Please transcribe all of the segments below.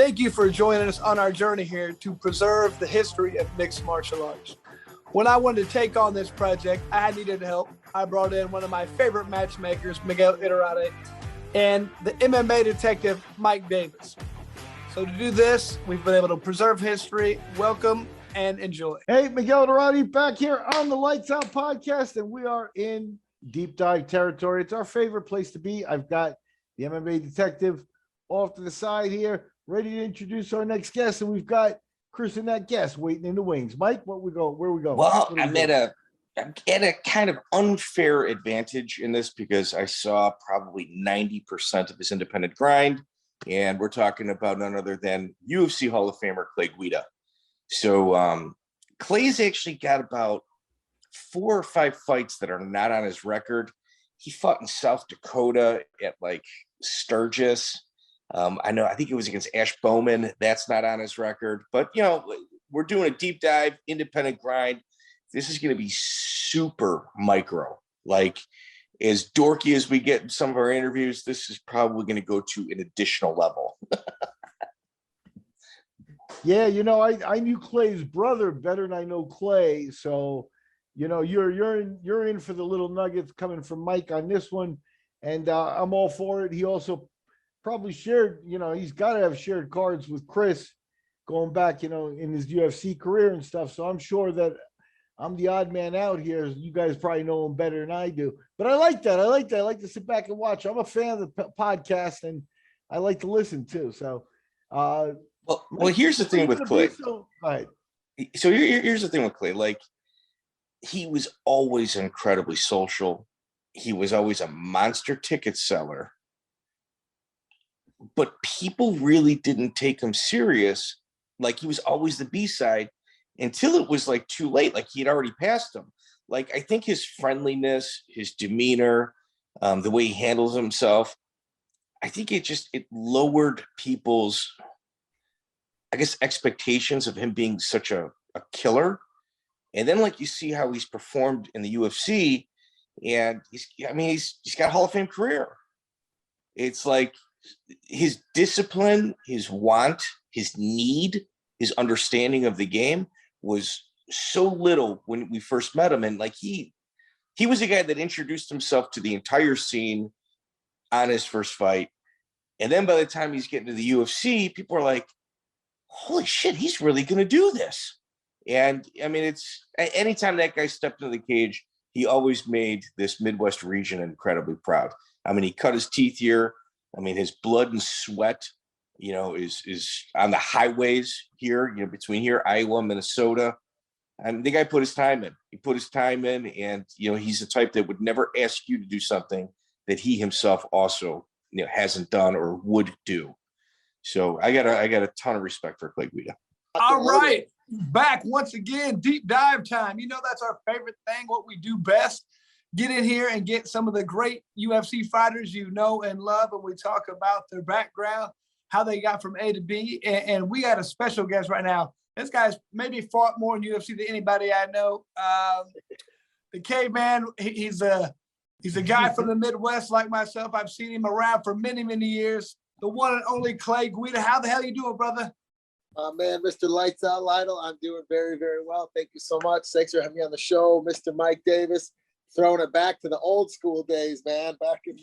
Thank you for joining us on our journey here to preserve the history of mixed martial arts. When I wanted to take on this project, I needed help. I brought in one of my favorite matchmakers, Miguel Estrada, and the MMA detective, Mike Davis. So to do this, we've been able to preserve history. Welcome and enjoy. Hey, Miguel Estrada back here on the Lights Out podcast, and we are in deep dive territory. It's our favorite place to be. I've got the MMA detective off to the side here, ready to introduce our next guest, and we've got Chris and that guest waiting in the wings. Mike, where we go? Well, I'm at a kind of unfair advantage in this because I saw probably 90% of his independent grind, and we're talking about none other than UFC Hall of Famer Clay Guida. So Clay's actually got about 4 or 5 fights that are not on his record. He fought in South Dakota at like Sturgis. I think it was against Ash Bowman. That's not on his record. But, you know, we're doing a deep dive, independent grind. This is going to be super micro. Like, as dorky as we get in some of our interviews, this is probably going to go to an additional level. Yeah, you know, I knew Clay's brother better than I know Clay. So, you know, you're in for the little nuggets coming from Mike on this one. And I'm all for it. He also probably shared, you know, he's got to have shared cards with Chris going back, you know, in his UFC career and stuff. So I'm sure that I'm the odd man out here. You guys probably know him better than I do. But I like that. I like to sit back and watch. I'm a fan of the podcast, and I like to listen too. So, well, here's the thing with Clay. So here's the thing with Clay. Like, he was always incredibly social. He was always a monster ticket seller. But people really didn't take him serious. Like, he was always the B-side until it was like too late. Like, he had already passed him. Like, I think his friendliness, his demeanor, the way he handles himself, I think it lowered people's, I guess, expectations of him being such a killer. And then, like, you see how he's performed in the UFC, and he's got a Hall of Fame career. It's like his discipline, his want, his need, his understanding of the game was so little when we first met him. And like, he was a guy that introduced himself to the entire scene on his first fight. And then by the time he's getting to the UFC, people are like, holy shit, he's really going to do this. And I mean, it's anytime that guy stepped into the cage, he always made this Midwest region incredibly proud. I mean, he cut his teeth here. I mean, his blood and sweat, you know, is on the highways here, you know, between here, Iowa, Minnesota. I mean, the guy put his time in. He put his time in, and, you know, he's the type that would never ask you to do something that he himself also, you know, hasn't done or would do. So I got a ton of respect for Clay Guida. All right, back once again, deep dive time. You know, that's our favorite thing, what we do best. Get in here and get some of the great UFC fighters you know and love, and we talk about their background, how they got from A to B, and we got a special guest right now. This guy's maybe fought more in UFC than anybody I know. The Caveman, he's a guy from the Midwest like myself. I've seen him around for many, many years. The one and only Clay Guida. How the hell you doing, brother? Man, Mr. Lights Out Lytle, I'm doing very, very well. Thank you so much. Thanks for having me on the show. Mr. Mike Davis, throwing it back to the old school days, man. Back in,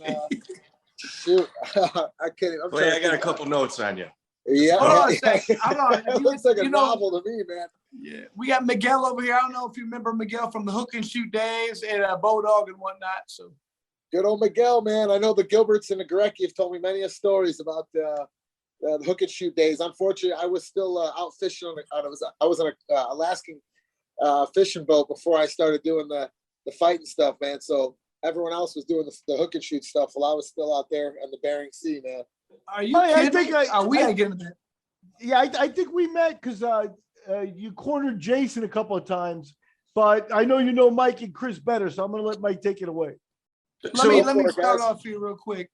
shoot. I can't even. Clay, I got a couple notes on you. Yeah. Hold on a second. Hold on. It looks like a novel to me, man. Yeah. We got Miguel over here. I don't know if you remember Miguel from the hook and shoot days and Bodog and whatnot. So good old Miguel, man. I know the Gilberts and the Gurecki have told me many stories about the hook and shoot days. Unfortunately, I was still out fishing I was on a Alaskan fishing boat before I started doing the fighting stuff, man. So everyone else was doing the hook and shoot stuff while I was still out there in the Bering Sea, man. Are you kidding? We gotta get into that. Yeah, I think we met because you cornered Jason a couple of times, but I know you know Mike and Chris better, so I'm going to let Mike take it away. Let me start off here real quick.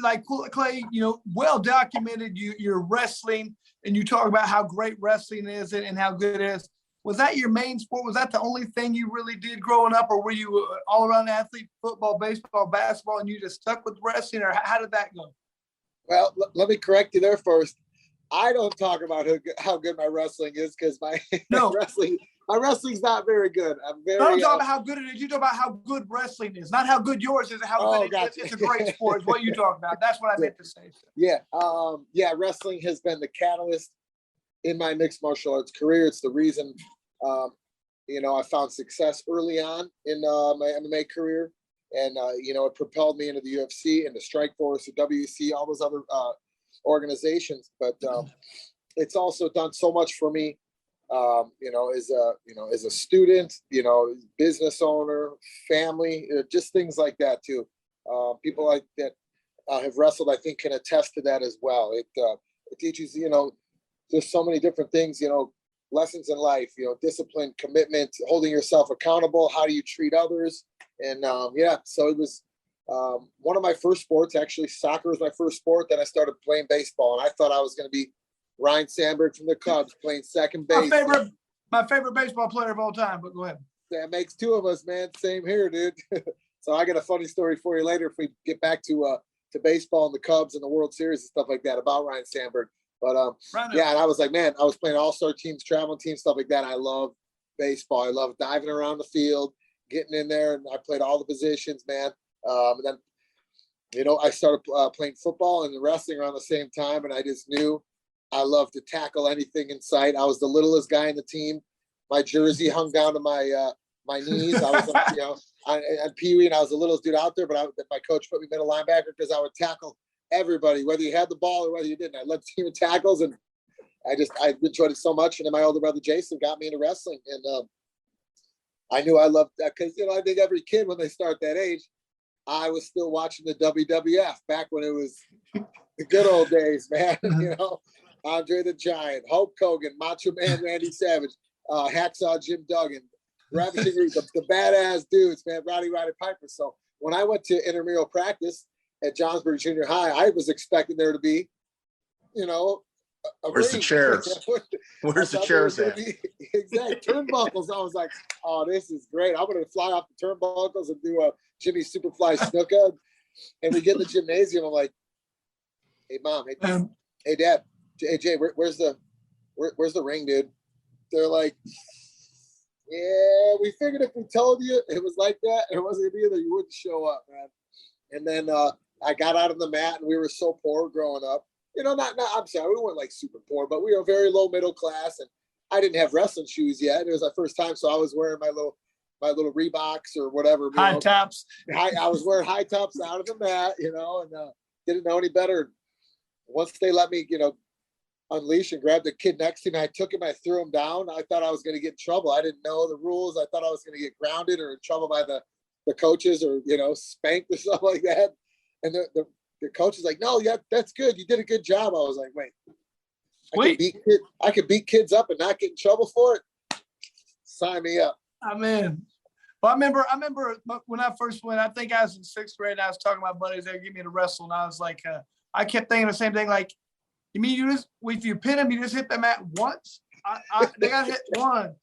Like Clay, you know, well documented. You're wrestling, and you talk about how great wrestling is and how good it is. Was that your main sport? Was that the only thing you really did growing up, or were you an all-around athlete, football, baseball, basketball, and you just stuck with wrestling, or how did that go? Well, let me correct you there first. I don't talk about how good my wrestling is because my No. my wrestling's not very good. I'm very. I don't talk about how good it is. You talk about how good wrestling is, not how good yours is. How good gotcha. it's a great sport. Is what you talk about. That's what I meant to say. Yeah. Wrestling has been the catalyst in my mixed martial arts career. It's the reason, I found success early on in my MMA career, and it propelled me into the UFC, into Strikeforce, the WEC, all those other organizations. But it's also done so much for me. As a student, business owner, family, just things like that too. People like that have wrestled, I think, can attest to that as well. It teaches, there's so many different things, lessons in life, discipline, commitment, holding yourself accountable. How do you treat others? And so it was one of my first sports. Actually, soccer was my first sport. Then I started playing baseball, and I thought I was going to be Ryan Sandberg from the Cubs playing second base. My favorite baseball player of all time, but go ahead. That makes two of us, man. Same here, dude. So I got a funny story for you later if we get back to baseball and the Cubs and the World Series and stuff like that about Ryan Sandberg. But and I was like, man, I was playing all-star teams, traveling teams, stuff like that. I love baseball. I love diving around the field, getting in there, and I played all the positions, man. And then, I started playing football and wrestling around the same time, and I just knew I loved to tackle anything in sight. I was the littlest guy in the team. My jersey hung down to my knees. I was, on Pee Wee, and I was the littlest dude out there. But my coach put me middle linebacker because I would tackle everybody, whether you had the ball or whether you didn't. I led team in tackles, and I enjoyed it so much. And then my older brother Jason got me into wrestling, and I knew I loved that because I think every kid when they start that age, I was still watching the WWF back when it was the good old days, man. Andre the Giant, Hulk Hogan, Macho Man Randy Savage, Hacksaw Jim Duggan, Ravishing Reed, the badass dudes, man, Roddy Piper. So when I went to intramural practice at Johnsburg Junior High, I was expecting there to be, where's the chairs? Where's the chairs at? Exactly. Turnbuckles. I was like, oh, this is great. I'm going to fly off the turnbuckles and do a Jimmy Superfly Snuka. And we get in the gymnasium. I'm like, hey, Mom, hey, Dad, hey, Jay, where's the ring, dude? They're like, yeah, we figured if we told you it was like that, it wasn't going to be there, you wouldn't show up, man. And then I got out on the mat, and we were so poor growing up. I'm sorry, we weren't like super poor, but we were very low middle class, and I didn't have wrestling shoes yet. It was my first time, so I was wearing my little Reeboks or whatever. High tops. I was wearing high tops out of the mat, and didn't know any better. Once they let me, unleash and grab the kid next to me, I took him, I threw him down. I thought I was going to get in trouble. I didn't know the rules. I thought I was going to get grounded or in trouble by the coaches or, spanked or something like that. And the coach is like, no, yeah, that's good. You did a good job. I was like, wait. I could beat kids up and not get in trouble for it. Sign me up. I'm in. Well, I remember when I first went, I think I was in 6th grade, and I was talking to my buddies, they give me to wrestle, and I was like, I kept thinking the same thing, like, you mean if you pin them, you just hit them at once? They got hit 1,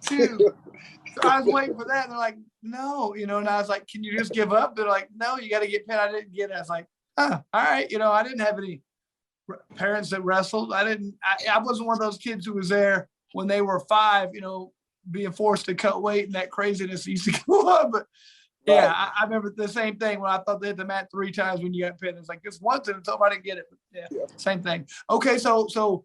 2. So I was waiting for that, and they're like, no, and I was like, can you just give up? They're like, no, you got to get pinned. I didn't get it. I was like, all right. I didn't have any parents that wrestled. I wasn't one of those kids who was there when they were 5, being forced to cut weight and that craziness used to go on. But yeah, I remember the same thing when I thought they hit the mat 3 times when you got pinned. It's like just once and I didn't get it. But yeah, same thing. Okay, so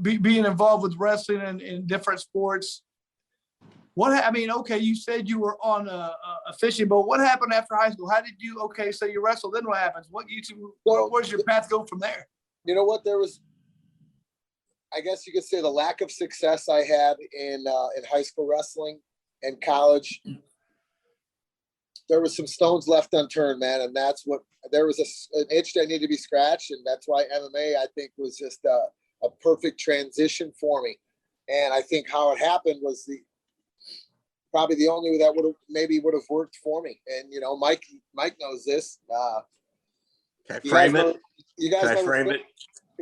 being involved with wrestling and in different sports. Okay, you said you were on a fishing boat. What happened after high school? How did you? Okay, so you wrestled. Then what happens? Where's your path go from there? You know what? There was, I guess you could say, the lack of success I had in high school wrestling and college. There was some stones left unturned, man, and that's what there was an itch that needed to be scratched, and that's why MMA, I think, was just a perfect transition for me. And I think how it happened was probably the only that would have worked for me. And Mike knows this. Can I frame it? Can I frame it?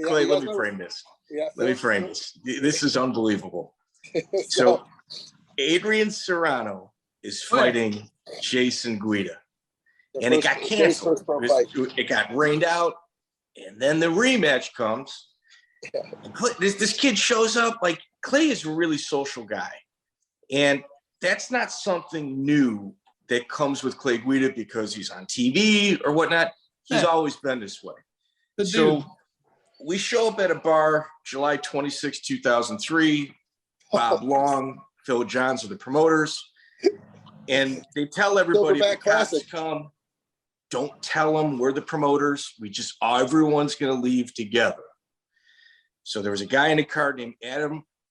Clay, let me frame this. Yeah, let me frame this. This is unbelievable. So Adrian Serrano is fighting Jason Guida, and it got canceled. It got rained out, And then the rematch comes. And this kid shows up. Like, Clay is a really social guy. And that's not something new that comes with Clay Guida because he's on TV or whatnot. He's always been this way. So we show up at a bar, July 26, 2003. Bob Long, Phil Johns are the promoters. And they tell everybody the cops come. Don't tell them we're the promoters. Everyone's going to leave together. So there was a guy in the car named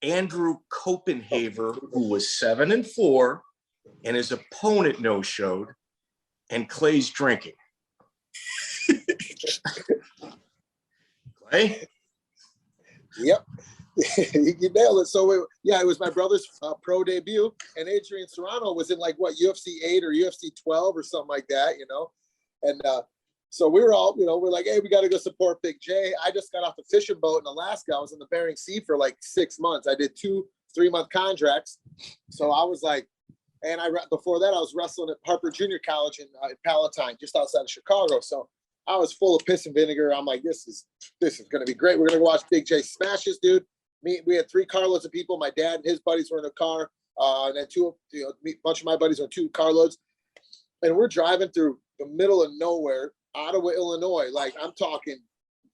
Andrew Copenhaver, who was 7-4, and his opponent no-showed, and Clay's drinking. Clay? Yep. You nailed it. So it was my brother's pro debut, and Adrian Serrano was in UFC 8 or UFC 12 or something like that, and so we were all, we're like, hey, we got to go support Big J. I just got off the fishing boat in Alaska. I was in the Bering Sea for 6 months. I did 2 3-month contracts. So I was like, and before that, I was wrestling at Harper Junior College in Palatine, just outside of Chicago. So I was full of piss and vinegar. I'm like, this is going to be great. We're going to go watch Big J smash this dude. We had 3 carloads of people. My dad and his buddies were in a car, and then a bunch of my buddies were 2 carloads. And we're driving through the middle of nowhere, Ottawa, Illinois. Like, I'm talking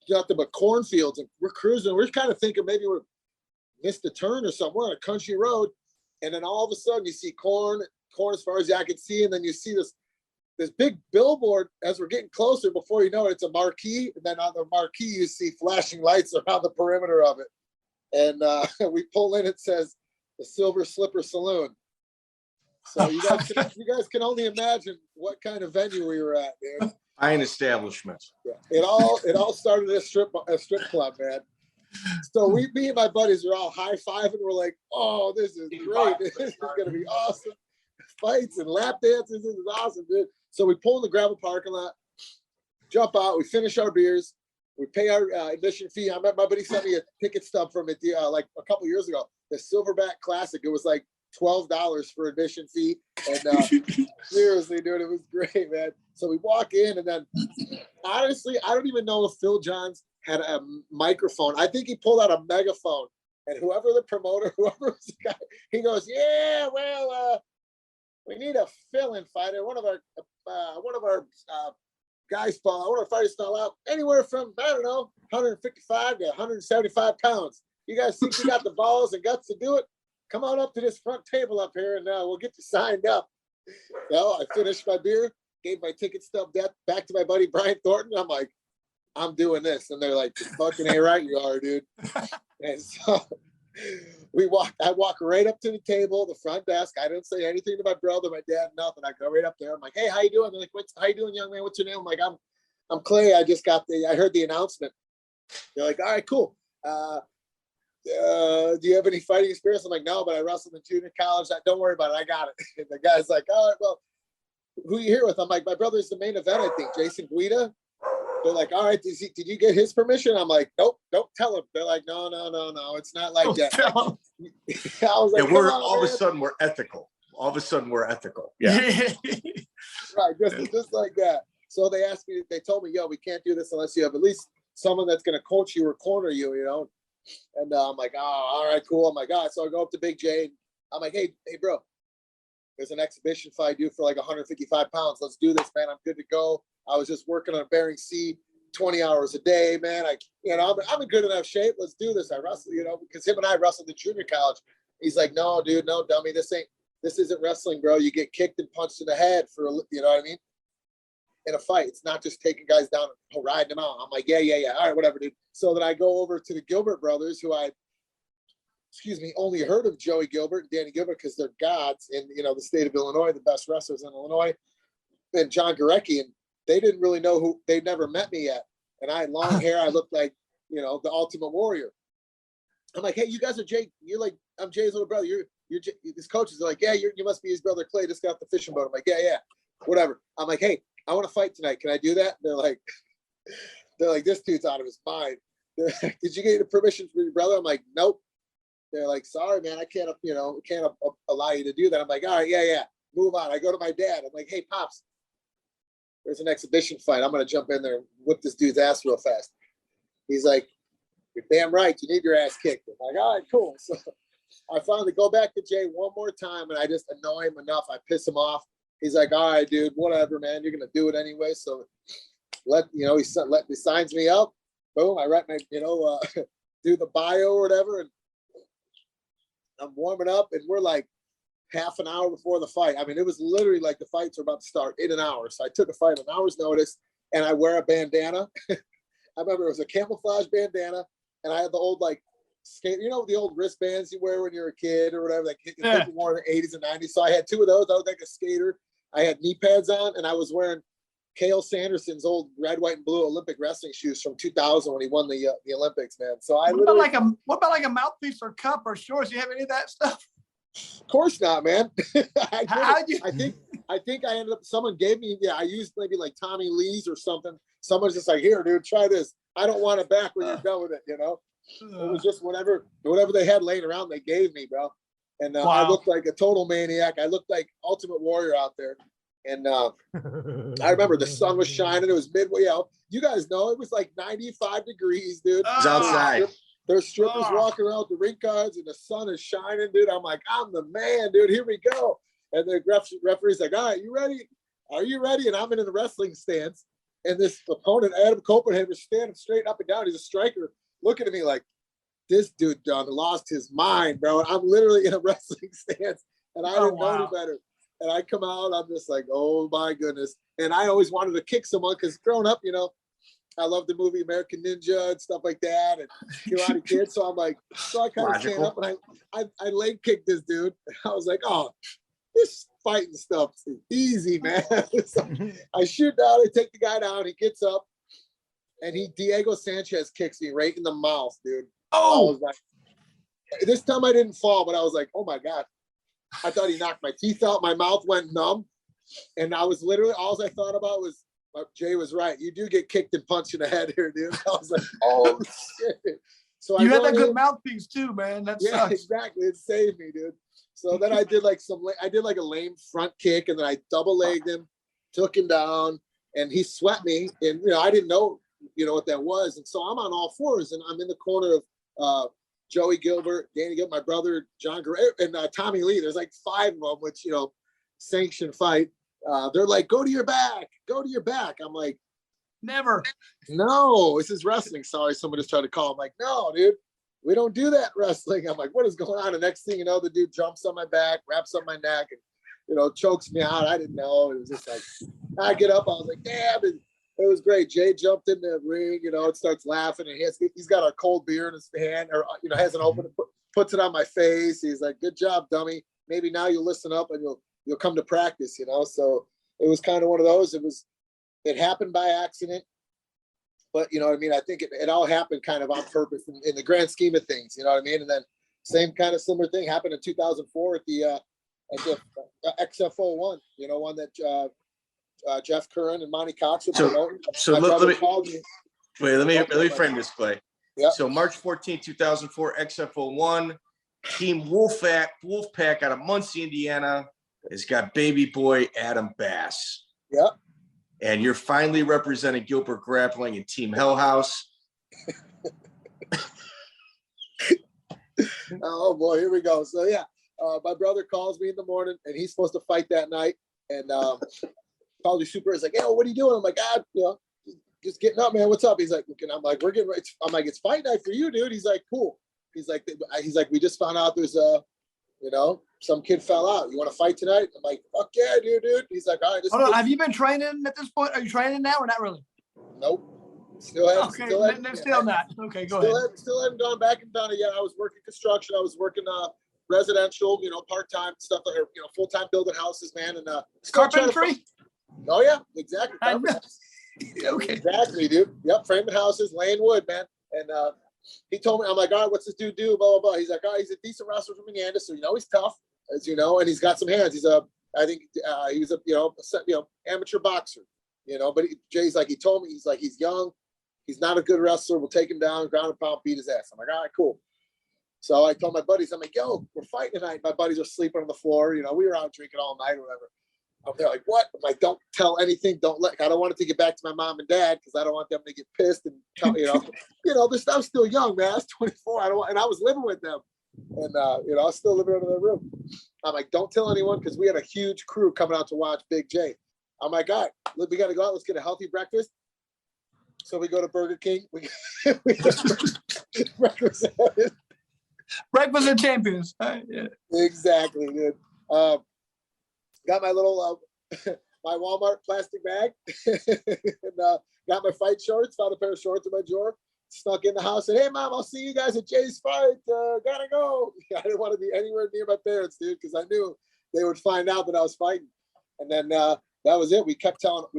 nothing but cornfields, and we're cruising. We're kind of thinking maybe we're missed a turn or something. We're on a country road, and then all of a sudden you see corn as far as I can see, and then you see this big billboard as we're getting closer. Before you know it, it's a marquee, and then on the marquee you see flashing lights around the perimeter of it. And we pull in, it says the Silver Slipper Saloon. So you guys can only imagine what kind of venue we were at, man. Fine establishment. Yeah. It all started at a strip club, man. So me and my buddies are all high-fiving. We're like, oh, this is great. This is going to be awesome. Fights and lap dances. This is awesome, dude. So we pull in the gravel parking lot, jump out, we finish our beers, we pay our admission fee. My buddy sent me a ticket stub from it like a couple years ago, the Silverback Classic. It was like $12 for admission fee. And seriously, dude, it was great, man. So we walk in, and then honestly, I don't even know if Phil Johns had a microphone. I think he pulled out a megaphone, and whoever was the guy, he goes, yeah, well, we need a fill-in fighter. One of our guys one of our fighters fell out anywhere from, I don't know, 155 to 175 pounds. You guys think you got the balls and guts to do it? Come on up to this front table up here, and we'll get you signed up. So I finished my beer, gave my ticket stub back to my buddy Brian Thornton. I'm like, I'm doing this. And they're like, fucking A right you are, dude. And so I walk right up to the table, the front desk. I didn't say anything to my brother, my dad, nothing. I go right up there. I'm like, hey, how you doing? They're like, how you doing, young man? What's your name? I'm like, I'm Clay. I heard the announcement. They're like, all right, cool. Do you have any fighting experience? I'm like, no, but I wrestled in junior college. Don't worry about it. I got it. And the guy's like, all right, well, who are you here with? I'm like, my brother's the main event, I think, Jason Guida. They're like, all right, did you get his permission? I'm like, nope, don't tell him. They're like, no, it's not like that. I was like, and all of a sudden we're ethical. All of a sudden we're ethical. Yeah. Right, just like that. So they told me, yo, we can't do this unless you have at least someone that's going to coach you or corner you, And I'm like, oh, all right, cool. I'm like, all right. So I go up to Big J, and I'm like, hey, bro, there's an exhibition fight due for like 155 pounds. Let's do this, man. I'm good to go. I was just working on Bering Sea 20 hours a day, man. I'm in good enough shape. Let's do this. I wrestle, because him and I wrestled in junior college. He's like, no, dude, no, dummy. This isn't wrestling, bro. You get kicked and punched in the head you know what I mean? In a fight. It's not just taking guys down and riding them out. I'm like, yeah. All right, whatever, dude. So then I go over to the Gilbert brothers, who only heard of Joey Gilbert and Danny Gilbert because they're gods in, the state of Illinois, the best wrestlers in Illinois, and John Gurecki. And they didn't really know they'd never met me yet. And I had long hair. I looked like, the Ultimate Warrior. I'm like, hey, you guys are Jay. You're like, I'm Jay's little brother. You're his coaches are like, yeah, you must be his brother Clay. Just got off the fishing boat. I'm like, yeah, whatever. I'm like, hey, I want to fight tonight. Can I do that? And they're like, this dude's out of his mind. Like, did you get the permission from your brother? I'm like, nope. They're like, sorry, man, I can't allow you to do that. I'm like, all right, yeah, move on. I go to my dad. I'm like, hey, Pops, there's an exhibition fight. I'm going to jump in there and whip this dude's ass real fast. He's like, you're damn right. You need your ass kicked. I'm like, all right, cool. So I finally go back to Jay one more time, and I just annoy him enough. I piss him off. He's like, all right, dude, whatever, man. You're going to do it anyway. So he signs me up. Boom. I write my, do the bio or whatever. And I'm warming up, and we're like half an hour before the fight. I mean, it was literally like the fights were about to start in an hour. So I took a fight an hour's notice, and I wear a bandana. I remember it was a camouflage bandana, and I had the old like skate, the old wristbands you wear when you're a kid or whatever, like people wore in the 80s and 90s. So I had two of those. I was like a skater. I had knee pads on, and I was wearing Cale Sanderson's old red, white, and blue Olympic wrestling shoes from 2000 when he won the Olympics, man. So what about like a mouthpiece or cup or shorts? You have any of that stuff? Of course not, man. I think I ended up, someone gave me, I used maybe like Tommy Lee's or something. Someone's just like, here, dude, try this. I don't want it back when you're done with it, It was just whatever they had laying around, they gave me, bro. And wow. I looked like a total maniac. I looked like Ultimate Warrior out there. And I remember the sun was shining. It was midway out. You guys know it was like 95 degrees, dude. It was outside. There's strippers walking around the ring cards, and the sun is shining, dude. I'm like, I'm the man, dude. Here we go. And the referee's like, all right, you ready? Are you ready? And I'm in the wrestling stance. And this opponent, Adam Copenhaver, standing straight up and down. He's a striker, looking at me like, this dude done lost his mind, bro. And I'm literally in a wrestling stance, and I didn't know any better. And I come out, I'm just like, oh my goodness. And I always wanted to kick someone because growing up, I love the movie American Ninja and stuff like that, and Karate Kid. So I'm like, I kind of stand up and I leg kicked this dude. I was like, oh, this fighting stuff is easy, man. So I shoot down, I take the guy down, he gets up, and Diego Sanchez kicks me right in the mouth, dude. Oh, I was like, this time I didn't fall, but I was like, oh my God. I thought he knocked my teeth out. My mouth went numb. And I was literally, all I thought about was, Jay was right. You do get kicked and punched in the head here, dude. I was like, oh, shit. So you had that good mouthpiece too, man. That sucks. Exactly. It saved me, dude. So then I did like a lame front kick, and then I double legged him, took him down, and he swept me. And, I didn't know, what that was. And so I'm on all fours, and I'm in the corner of Joey Gilbert, Danny Gilbert, my brother, John Guerrero, and Tommy Lee. There's like 5 of them, which, sanctioned fight. They're like, go to your back. I'm like, never. No, this is wrestling. Sorry, someone just tried to call. I'm like, no, dude, we don't do that wrestling. I'm like, what is going on? The next thing you know, the dude jumps on my back, wraps up my neck, and, chokes me out. I didn't know. It was just like, I get up. I was like, damn, it was great. Jay jumped in the ring, it starts laughing, and he's got a cold beer in his hand, or, hasn't opened it, puts it on my face. He's like, good job, dummy. Maybe now you'll listen up and you'll come to practice, So it was kind of one of those. It happened by accident, but I think it all happened kind of on purpose in the grand scheme of things, And then same kind of similar thing happened in 2004 at the XFO1, one that Jeff Curran and Monty Cox were promoting. So let me frame this, Clay. Yep. So March 14, 2004, XFO1, Team Wolfpack out of Muncie, Indiana, has got baby boy Adam Bass. Yep. And you're finally representing Gilbert Grappling in Team Hell House. Oh boy, here we go. So my brother calls me in the morning, and he's supposed to fight that night. And calls me super. He's like, "Hey, what are you doing?" I'm like, just getting up, man. What's up? He's like, I'm like, we're getting ready. I'm like, it's fight night for you, dude. He's like, cool. He's like, we just found out there's some kid fell out. You want to fight tonight? I'm like, fuck yeah, dude. He's like, all right. Hold on. Have you been training at this point? Are you training now or not really? Nope. Still not. Okay, go ahead. Still haven't gone back and done it yet. I was working construction. I was working residential, part-time stuff, or full-time building houses, man. And carpentry. Oh yeah, exactly. Okay. Exactly, dude. Yep, framing houses, laying wood, man. And he told me, I'm like, all right, what's this dude do? Blah, blah, blah. He's like, oh, he's a decent wrestler from Menendez, so he's tough, as you know, and he's got some hands. He's I think he was a amateur boxer, But Jay's like, he told me, he's young, he's not a good wrestler. We'll take him down, ground and pound, beat his ass. I'm like, all right, cool. So I told my buddies, I'm like, yo, we're fighting tonight. My buddies are sleeping on the floor. We were out drinking all night or whatever. They're like, what? I'm like, don't tell anything. I don't want it to get back to my mom and dad because I don't want them to get pissed and tell, I'm still young, man. I was 24. And I was living with them. And, I was still living under their roof. I'm like, don't tell anyone because we had a huge crew coming out to watch Big J. I'm like, all right, we got to go out. Let's get a healthy breakfast. So we go to Burger King. We breakfast. Breakfast of champions. Yeah. Exactly, dude. Got my little my Walmart plastic bag and got my fight shorts, found a pair of shorts in my drawer, snuck in the house, and hey mom, I'll see you guys at Jay's fight. Gotta go. I didn't want to be anywhere near my parents, dude, because I knew they would find out that I was fighting. And then that was it. We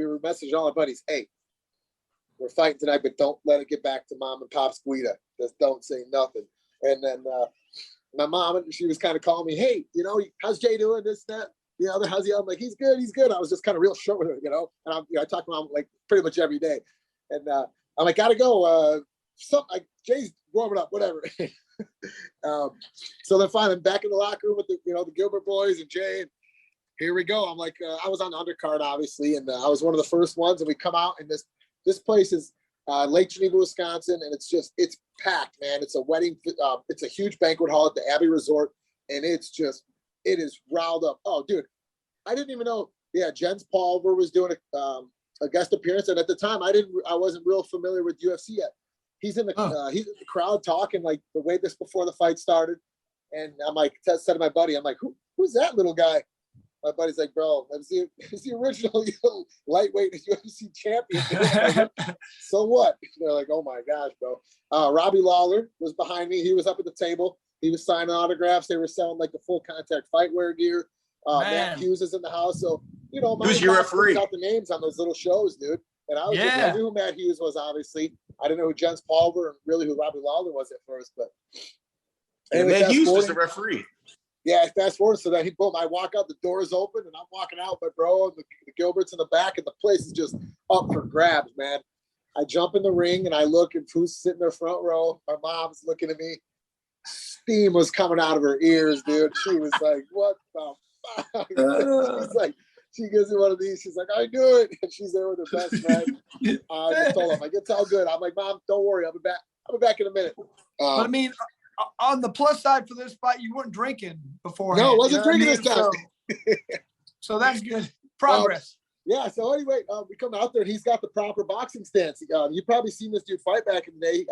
were messaging all our buddies, hey, we're fighting tonight, but don't let it get back to mom and pop's Guida. Just don't say nothing. And then my mom, she was kind of calling me, hey, how's Jay doing? This, that. How's he? I'm like, he's good. I was just kind of real short with her, and I talk to him like pretty much every day. And I'm like, gotta go. Jay's warming up, whatever. So then finally I'm back in the locker room with the Gilbert boys and Jay. And here we go. I'm like, I was on the undercard, obviously, and I was one of the first ones. And we come out, and this place is Lake Geneva, Wisconsin, and it's packed, man. It's a wedding. It's a huge banquet hall at the Abbey Resort, and it is riled up. Oh, dude, I didn't even know. Yeah, Jens Palver was doing a guest appearance, and at the time, I wasn't real familiar with UFC yet. He's in the crowd talking like the way this before the fight started, and I'm like, said to my buddy, I'm like, who's that little guy? My buddy's like, bro, it's the original lightweight UFC champion. Like, so what? They're like, oh my gosh, bro. Robbie Lawler was behind me. He was up at the table. He was signing autographs. They were selling like the full contact fight wear gear. Matt Hughes is in the house. So, who's your referee? Out the names on those little shows, dude. And I knew who Matt Hughes was, obviously. I didn't know who Jens Palver and really who Robbie Lawler was at first. But anyway, Matt Hughes was the referee. Yeah, fast forward. So then I walk out, the door's open, and I'm walking out, my bro, and the Gilbert's in the back, and the place is just up for grabs, man. I jump in the ring, and I look, and who's sitting in the front row? My mom's looking at me. Steam was coming out of her ears, dude. She was like, what the fuck? She's like, she gives me one of these. She's like, I knew it. And she's there with her best friend. I just told her, like, it's all good. I'm like, Mom, don't worry. I'll be back. I'll be back in a minute. But I mean, on the plus side for this fight, you weren't drinking before. No, I wasn't drinking this time. So that's good. Progress. Yeah. So anyway, we come out there, and he's got the proper boxing stance. You probably seen this dude fight back in the day.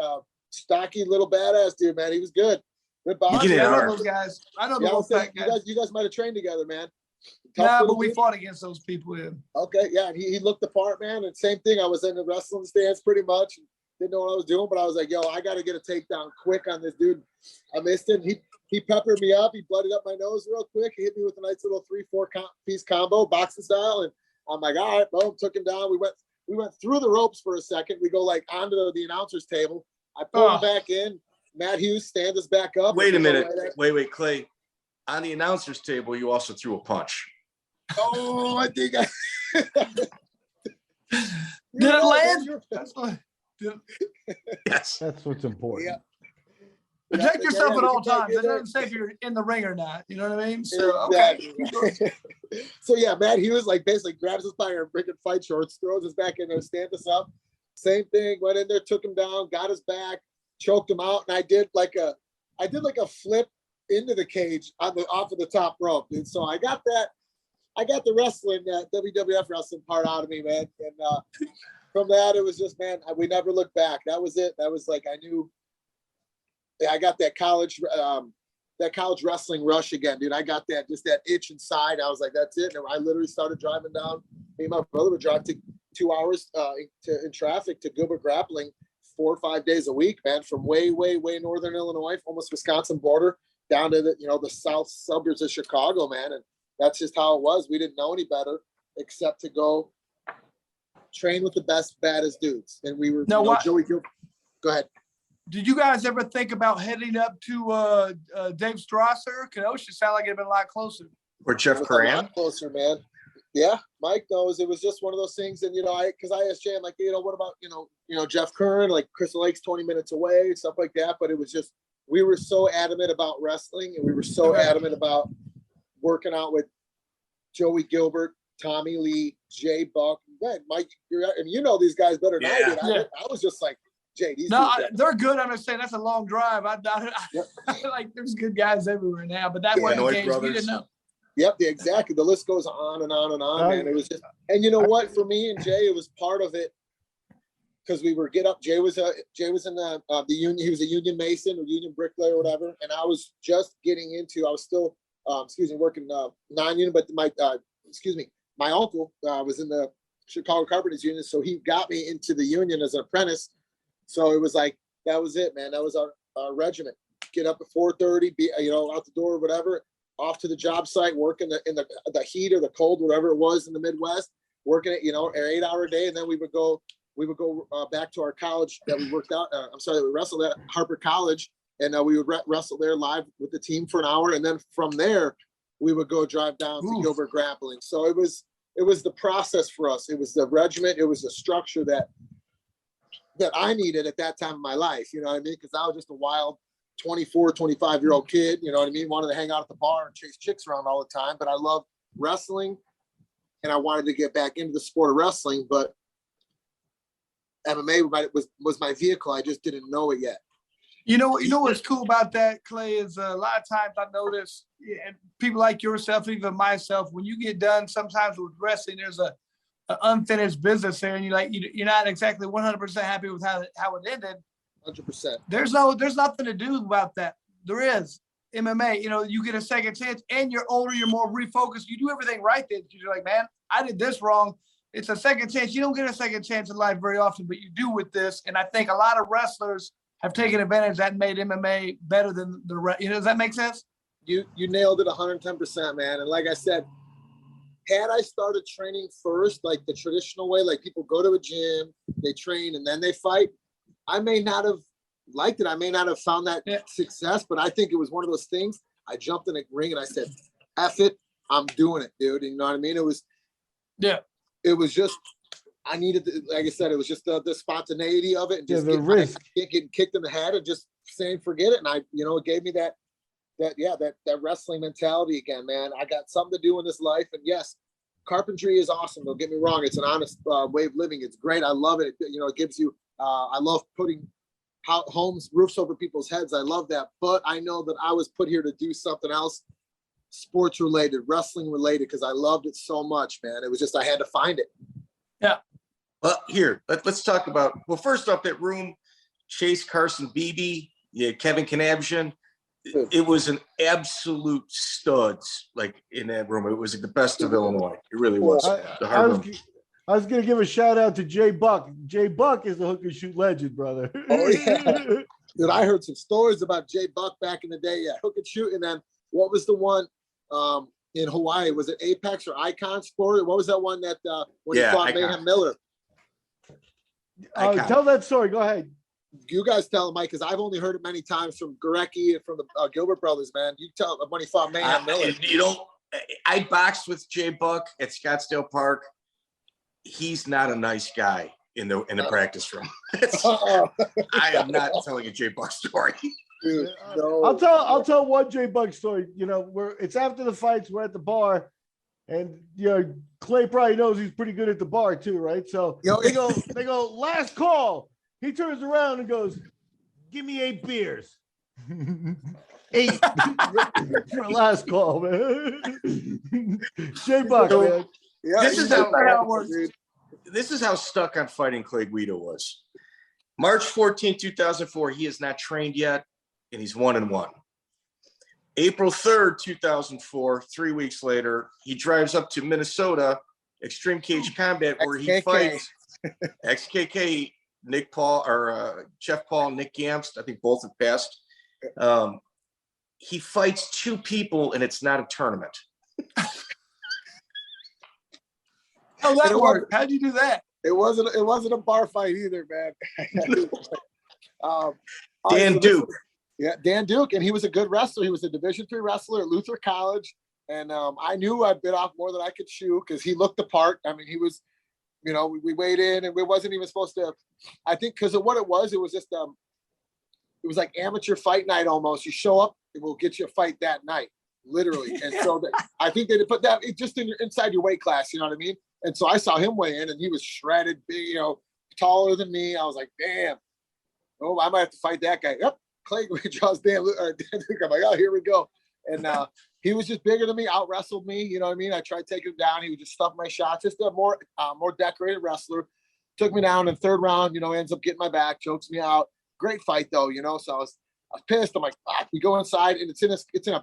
Stocky little badass dude, man. He was good. Good boxer. I know those guys. I know those guys. You guys might have trained together, man. Nah, but we fought against those people. Yeah. Okay, yeah, and he looked the part, man. And same thing, I was in the wrestling stance pretty much. Didn't know what I was doing, but I was like, yo, I got to get a takedown quick on this dude. I missed it. He peppered me up. He blooded up my nose real quick. He hit me with a nice little 3-4 piece combo, boxing style. And I'm like, all right, boom, took him down. We went through the ropes for a second. We go like onto the announcer's table. I pull him back in. Matt Hughes stands us back up. Wait a minute. Wait, Clay. On the announcer's table, you also threw a punch. Oh, I think I did it land? That's what. Yes, that's what's important. Yeah. Protect yourself at all times. It doesn't say if you're in the ring or not. You know what I mean? So exactly. Okay. So yeah, Matt Hughes like basically grabs us by our freaking fight shorts, throws us back in there, stands us up. Same thing. Went in there, took him down, got us back, choked him out, and I did like a flip into the cage off of the top rope, dude. So I got the wrestling, WWF wrestling part out of me, man. And from that, it was just, man, we never looked back. That was it. That was like, I knew I got that college wrestling rush again, dude. I got that itch inside. I was like, that's it. And I literally started driving down. Me and my brother would drive to 2 hours in traffic to Gilbert Grappling 4 or 5 days a week, man, from way, way, way northern Illinois, almost Wisconsin border, down to the south suburbs of Chicago, man. And that's just how it was. We didn't know any better except to go train with the best, baddest dudes. And we were Joey Gilbert. Go ahead. Did you guys ever think about heading up to Dave Strasser? Kenosha sounded like it'd been a lot closer. Or Jeff Curran? A lot closer, man. Yeah, Mike knows. It was just one of those things. And, because I asked Jay, I'm like, what about, Jeff Curran, like Crystal Lake's 20 minutes away, stuff like that. But it was just, we were so adamant about wrestling, and we were so adamant about working out with Joey Gilbert, Tommy Lee, Jay Buck, man, Mike, and you know these guys better than I did. I was just like, Jay, these they're good. I'm just saying that's a long drive. Like there's good guys everywhere now, but that wasn't the case. We didn't know. Yep, exactly. The list goes on and on and on, man. It was just, and you know what? For me and Jay, it was part of it because we were Jay was in the union. He was a union mason or union bricklayer or whatever, and I was just getting into. I was still, working non-union, but my uncle was in the Chicago Carpenters Union, so he got me into the union as an apprentice. So it was like that was it, man. That was our regiment. Get up at 4:30, be out the door or whatever. Off to the job site, working in the heat or the cold, whatever it was in the Midwest, working at an 8-hour day, and then we would go back to our college that we worked out. That we wrestled at Harper College, and we would wrestle there live with the team for an hour, and then from there we would go drive down to Gilbert Grappling. So it was the process for us. It was the regiment. It was the structure that I needed at that time in my life. You know what I mean? Because I was just a wild 24, 25-year-old kid, you know what I mean? Wanted to hang out at the bar and chase chicks around all the time, but I love wrestling and I wanted to get back into the sport of wrestling, but MMA was my vehicle. I just didn't know it yet. You know what's cool about that, Clay, is a lot of times I notice people like yourself, even myself, when you get done sometimes with wrestling, there's an unfinished business there and you're not exactly 100% happy with how it ended. 100%. There's nothing to do about that. There is MMA. You get a second chance, and you're older, you're more refocused. You do everything right. Then you're like, man, I did this wrong. It's a second chance. You don't get a second chance in life very often, but you do with this. And I think a lot of wrestlers have taken advantage of that and made MMA better than the rest. Does that make sense? You nailed it 110%, man. And like I said, had I started training first, like the traditional way, like people go to a gym, they train, and then they fight, I may not have liked it. I may not have found that success, but I think it was one of those things. I jumped in a ring and I said, F it, I'm doing it, dude. You know what I mean? It was just, I needed, like I said, it was just the spontaneity of it and just getting kicked in the head and just saying, forget it. And it gave me that wrestling mentality again, man. I got something to do in this life. And yes, carpentry is awesome. Don't get me wrong. It's an honest way of living. It's great. I love it. It gives you, I love putting roofs over people's heads. I love that. But I know that I was put here to do something else, sports related, wrestling related, because I loved it so much, man. It was just, I had to find it. Yeah. Well, here, let's talk about, first off, that room, Chase, Carson, Beebe, Kevin Kanabjian. It was an absolute studs, like in that room. It was the best of Illinois. It really was. I was going to give a shout out to Jay Buck. Jay Buck is the hook and shoot legend, brother. Oh, yeah. Dude, I heard some stories about Jay Buck back in the day. Yeah, hook and shoot. And then what was the one in Hawaii? Was it Apex or Icon Sport? What was that one that when he fought Icon. Mayhem Miller? Tell that story. Go ahead. You guys tell him, Mike, because I've only heard it many times from Gurecki and from the Gilbert brothers, man. You tell him when he fought Mayhem Miller. I boxed with Jay Buck at Scottsdale Park. He's not a nice guy in the practice room. I am not telling a Jay Buck story. Dude, no. I'll tell one Jay Buck story. It's after the fights, we're at the bar, and Clay probably knows he's pretty good at the bar too, right? So they go, last call. He turns around and goes, give me 8 beers. 8 for last call, man. Jay Buck, man. Yeah, this is how it works. This is how stuck on fighting Clay Guida was. March 14, 2004, he is not trained yet, and he's 1-1. April 3rd, 2004, 3 weeks later, he drives up to Minnesota, Extreme Cage Combat, where he fights XKK, Nick Paul, or Jeff Paul, Nick Gamst. I think both have passed. He fights 2 people, and it's not a tournament. How that worked? How'd you do that? It wasn't a bar fight either, man. Dan Duke. Yeah, Dan Duke, and he was a good wrestler. He was a Division III wrestler at Luther College, and I knew I bit off more than I could chew because he looked the part. I mean, he was, we weighed in, and we wasn't even supposed to. I think because of what it was just it was like amateur fight night almost. You show up, and we'll get you a fight that night. literally. And so I think they put that just inside your weight class, you know what I mean? And so I saw him weigh in, and he was shredded, big, you know, taller than me. I was like, damn, oh, I might have to fight that guy. Yep, Clay draws Dan. I'm like, oh, here we go. And he was just bigger than me, out wrestled me. You know what I mean? I tried taking him down. He would just stuff my shots. Just a more decorated wrestler. Took me down in third round. You know, ends up getting my back, chokes me out. Great fight though. You know, so I was pissed. I'm like, we go inside, and it's in a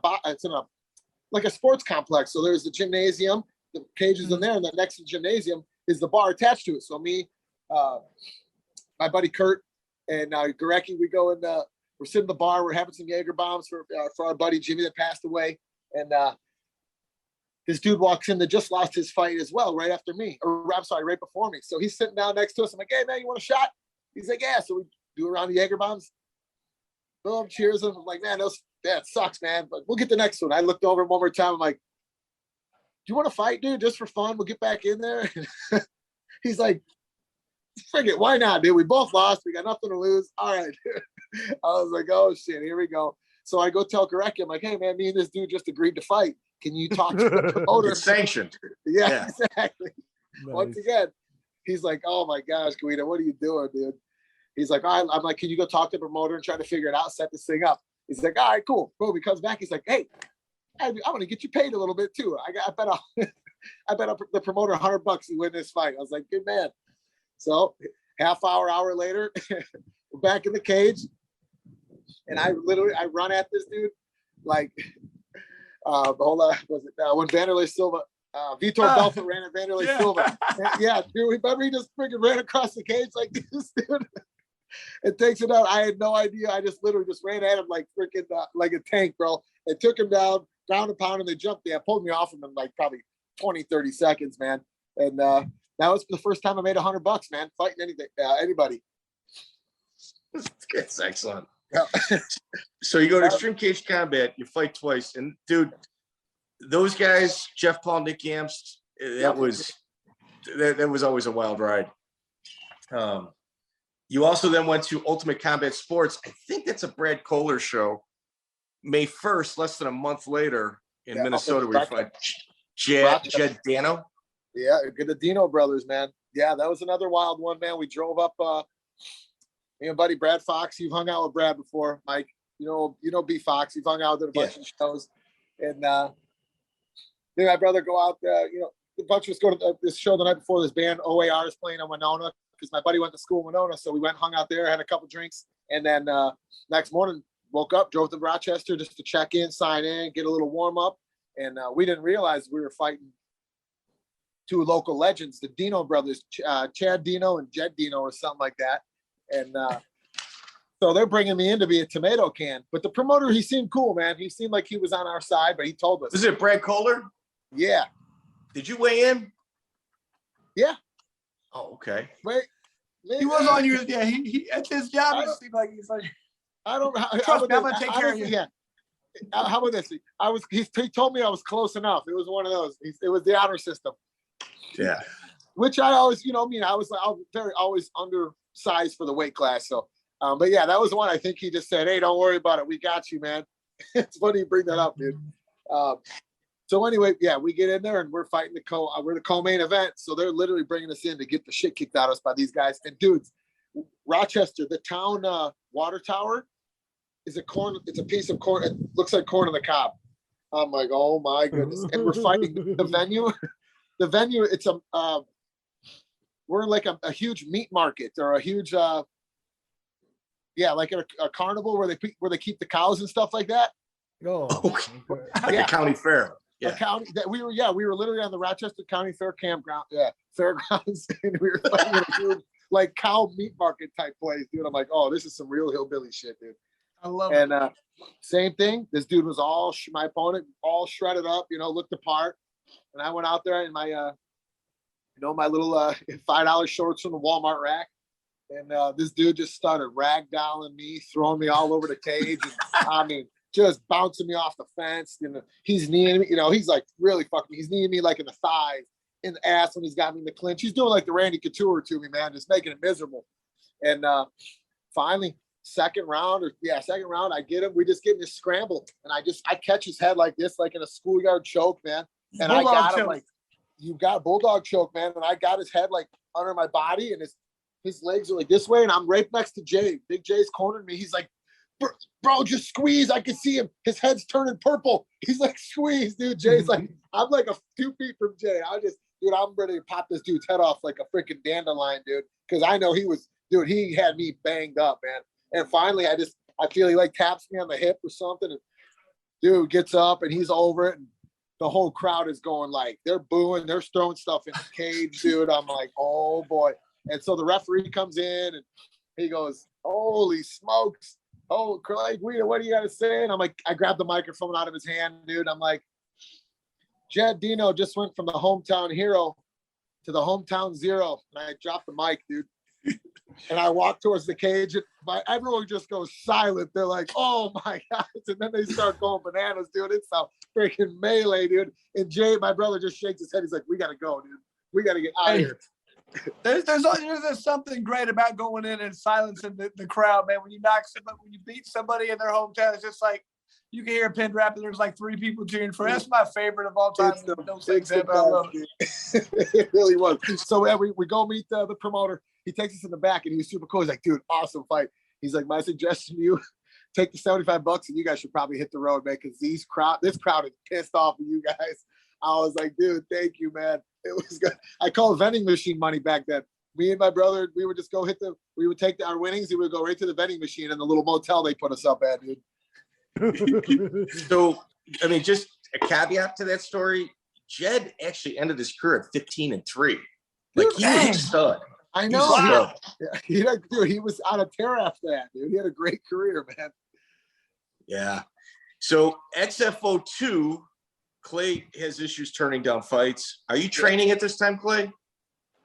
like a sports complex. So there's the gymnasium, the cages in there, and then next to the gymnasium is the bar attached to it. So me, my buddy Kurt, and Gurecki, we go in. We're sitting in the bar. We're having some Jaeger bombs for our buddy Jimmy that passed away, and this dude walks in that just lost his fight as well, right after me, or I'm sorry, right before me. So he's sitting down next to us. I'm like, hey man, you want a shot? He's like, yeah. So we do a round of Jaeger bombs. Boom, cheers him. I'm like, man, that sucks, man. But we'll get the next one. I looked over him one more time. I'm like, do you want to fight, dude? Just for fun? We'll get back in there. He's like, frig it, why not, dude? We both lost. We got nothing to lose. All right. I was like, oh shit, here we go. So I go tell Gurecki, I'm like, hey man, me and this dude just agreed to fight. Can you talk to the promoter? It's sanctioned. Yeah, exactly. Nice. Once again, he's like, oh my gosh, Guida, what are you doing, dude? He's like, all right. I'm like, can you go talk to the promoter and try to figure it out, set this thing up? He's like, all right, cool. Boom, he comes back. He's like, hey, I'm going to get you paid a little bit too. I bet the promoter $100 he win this fight. I was like, good man. So hour later, we're back in the cage. And I run at this dude like, hold on, was it when Vanderlei Silva, Vito Belfort ran at Vanderlei Silva. Yeah, dude, remember he just freaking ran across the cage like this, dude. It takes it out. I had no idea. I just literally just ran at him like freaking like a tank, bro. And took him down, ground and pound, and they jumped there. Pulled me off him in like probably 20, 30 seconds, man. And that was the first time I made $100, man, fighting anybody. It's excellent. Yeah. So you go to Extreme Cage Combat, you fight twice, and dude, those guys, Jeff Paul, Nick Yamst, that was always a wild ride. You also then went to Ultimate Combat Sports. I think that's a Brad Kohler show. May 1st, less than a month later in Minnesota, we fight Jed Deno. Yeah, the Deno brothers, man. Yeah, that was another wild one, man. We drove up. Me and buddy Brad Fox. You've hung out with Brad before, Mike. You know B Fox. You've hung out with a bunch of shows, and then my brother go out there. You know, the bunch of us go to this show the night before. This band OAR is playing in Winona because my buddy went to school in Winona, so we went and hung out there, had a couple drinks, and then next morning woke up, drove to Rochester just to check in, sign in, get a little warm up, and we didn't realize we were fighting two local legends, the Deno brothers, Chad Deno and Jed Deno, or something like that. And so they're bringing me in to be a tomato can. But the promoter, he seemed cool, man. He seemed like he was on our side, but he told us. Is it Brad Kohler? Yeah. Did you weigh in? Yeah. Oh, okay. Wait. He was on your, yeah, he at his job, it seemed like he's like, I don't know. Trust me, I'm going to take care of you. Yeah. How about this? He told me I was close enough. It was one of those. It was the honor system. Yeah. Which I always, I was always undersized for the weight class. So, but yeah, that was the one. I think he just said, "Hey, don't worry about it. We got you, man." It's funny you bring that up, dude. So anyway, yeah, we get in there and we're fighting we're the co-main event. So they're literally bringing us in to get the shit kicked out of us by these guys. And dudes, Rochester, the town water tower is it's a piece of corn. It looks like corn on the cob. I'm like, oh my goodness. And we're fighting the venue. The venue, it's we're in like a huge meat market or a huge, like a carnival where they keep the cows and stuff like that. Oh, okay. Like a county fair. Yeah. We were literally on the Rochester County Fair campground. Yeah, fairgrounds, and we were fighting in a huge like cow meat market type place, dude. I'm like, oh, this is some real hillbilly shit, dude. I love it. And same thing. This dude was my opponent, all shredded up, looked the part. And I went out there in my, my little $5 shorts from the Walmart rack. And this dude just started ragdolling me, throwing me all over the cage. And, I mean, just bouncing me off the fence. He's kneeing me, he's like really fucking, he's kneeing me like in the thighs, in the ass when he's got me in the clinch. He's doing like the Randy Couture to me, man, just making it miserable. And finally, second round, I get him. We just get in this scramble, and I catch his head like this, like in a schoolyard choke, man. And bulldog I got him choke. Like, you got bulldog choke, man. And I got his head like under my body, and his legs are like this way, and I'm right next to Jay. Big Jay's cornered me. He's like, bro, just squeeze. I can see him. His head's turning purple. He's like, squeeze, dude. Jay's like, I'm like 2 feet from Jay. I'm ready to pop this dude's head off like a freaking dandelion, dude. Because I know he had me banged up, man. And finally, I feel he like taps me on the hip or something. And dude gets up and he's over it. And the whole crowd is going like, they're booing, they're throwing stuff in the cage, dude. I'm like, oh boy. And so the referee comes in and he goes, holy smokes. Oh, Clay Guida, what do you got to say? And I'm like, I grabbed the microphone out of his hand, dude. I'm like, Jed Deno just went from the hometown hero to the hometown zero. And I dropped the mic, dude. And I walk towards the cage. And everyone just goes silent. They're like, oh my God. And then they start going bananas, dude. It's a freaking melee, dude. And Jay, my brother, just shakes his head. He's like, we got to go, dude. We got to get out of here. There's something great about going in and silencing the crowd, man. When you beat somebody in their hometown, it's just like you can hear a pin drop and there's like 3 people cheering for. That's my favorite of all time. It really was. So we go meet the promoter. He takes us in the back and he was super cool. He's like, dude, awesome fight. He's like, my suggestion to you, take the $75 and you guys should probably hit the road, man, because this crowd is pissed off of you guys. I was like, dude, thank you, man. It was good. I call it vending machine money back then. Me and my brother, we would just go we would take our winnings. We would go right to the vending machine in the little motel they put us up at, dude. So, I mean, just a caveat to that story. Jed actually ended his career at 15-3. Like, he was a stud. I know. He was on a tear after that, dude. He had a great career, man. Yeah. So, XFO2, Clay has issues turning down fights. Are you training at this time, Clay?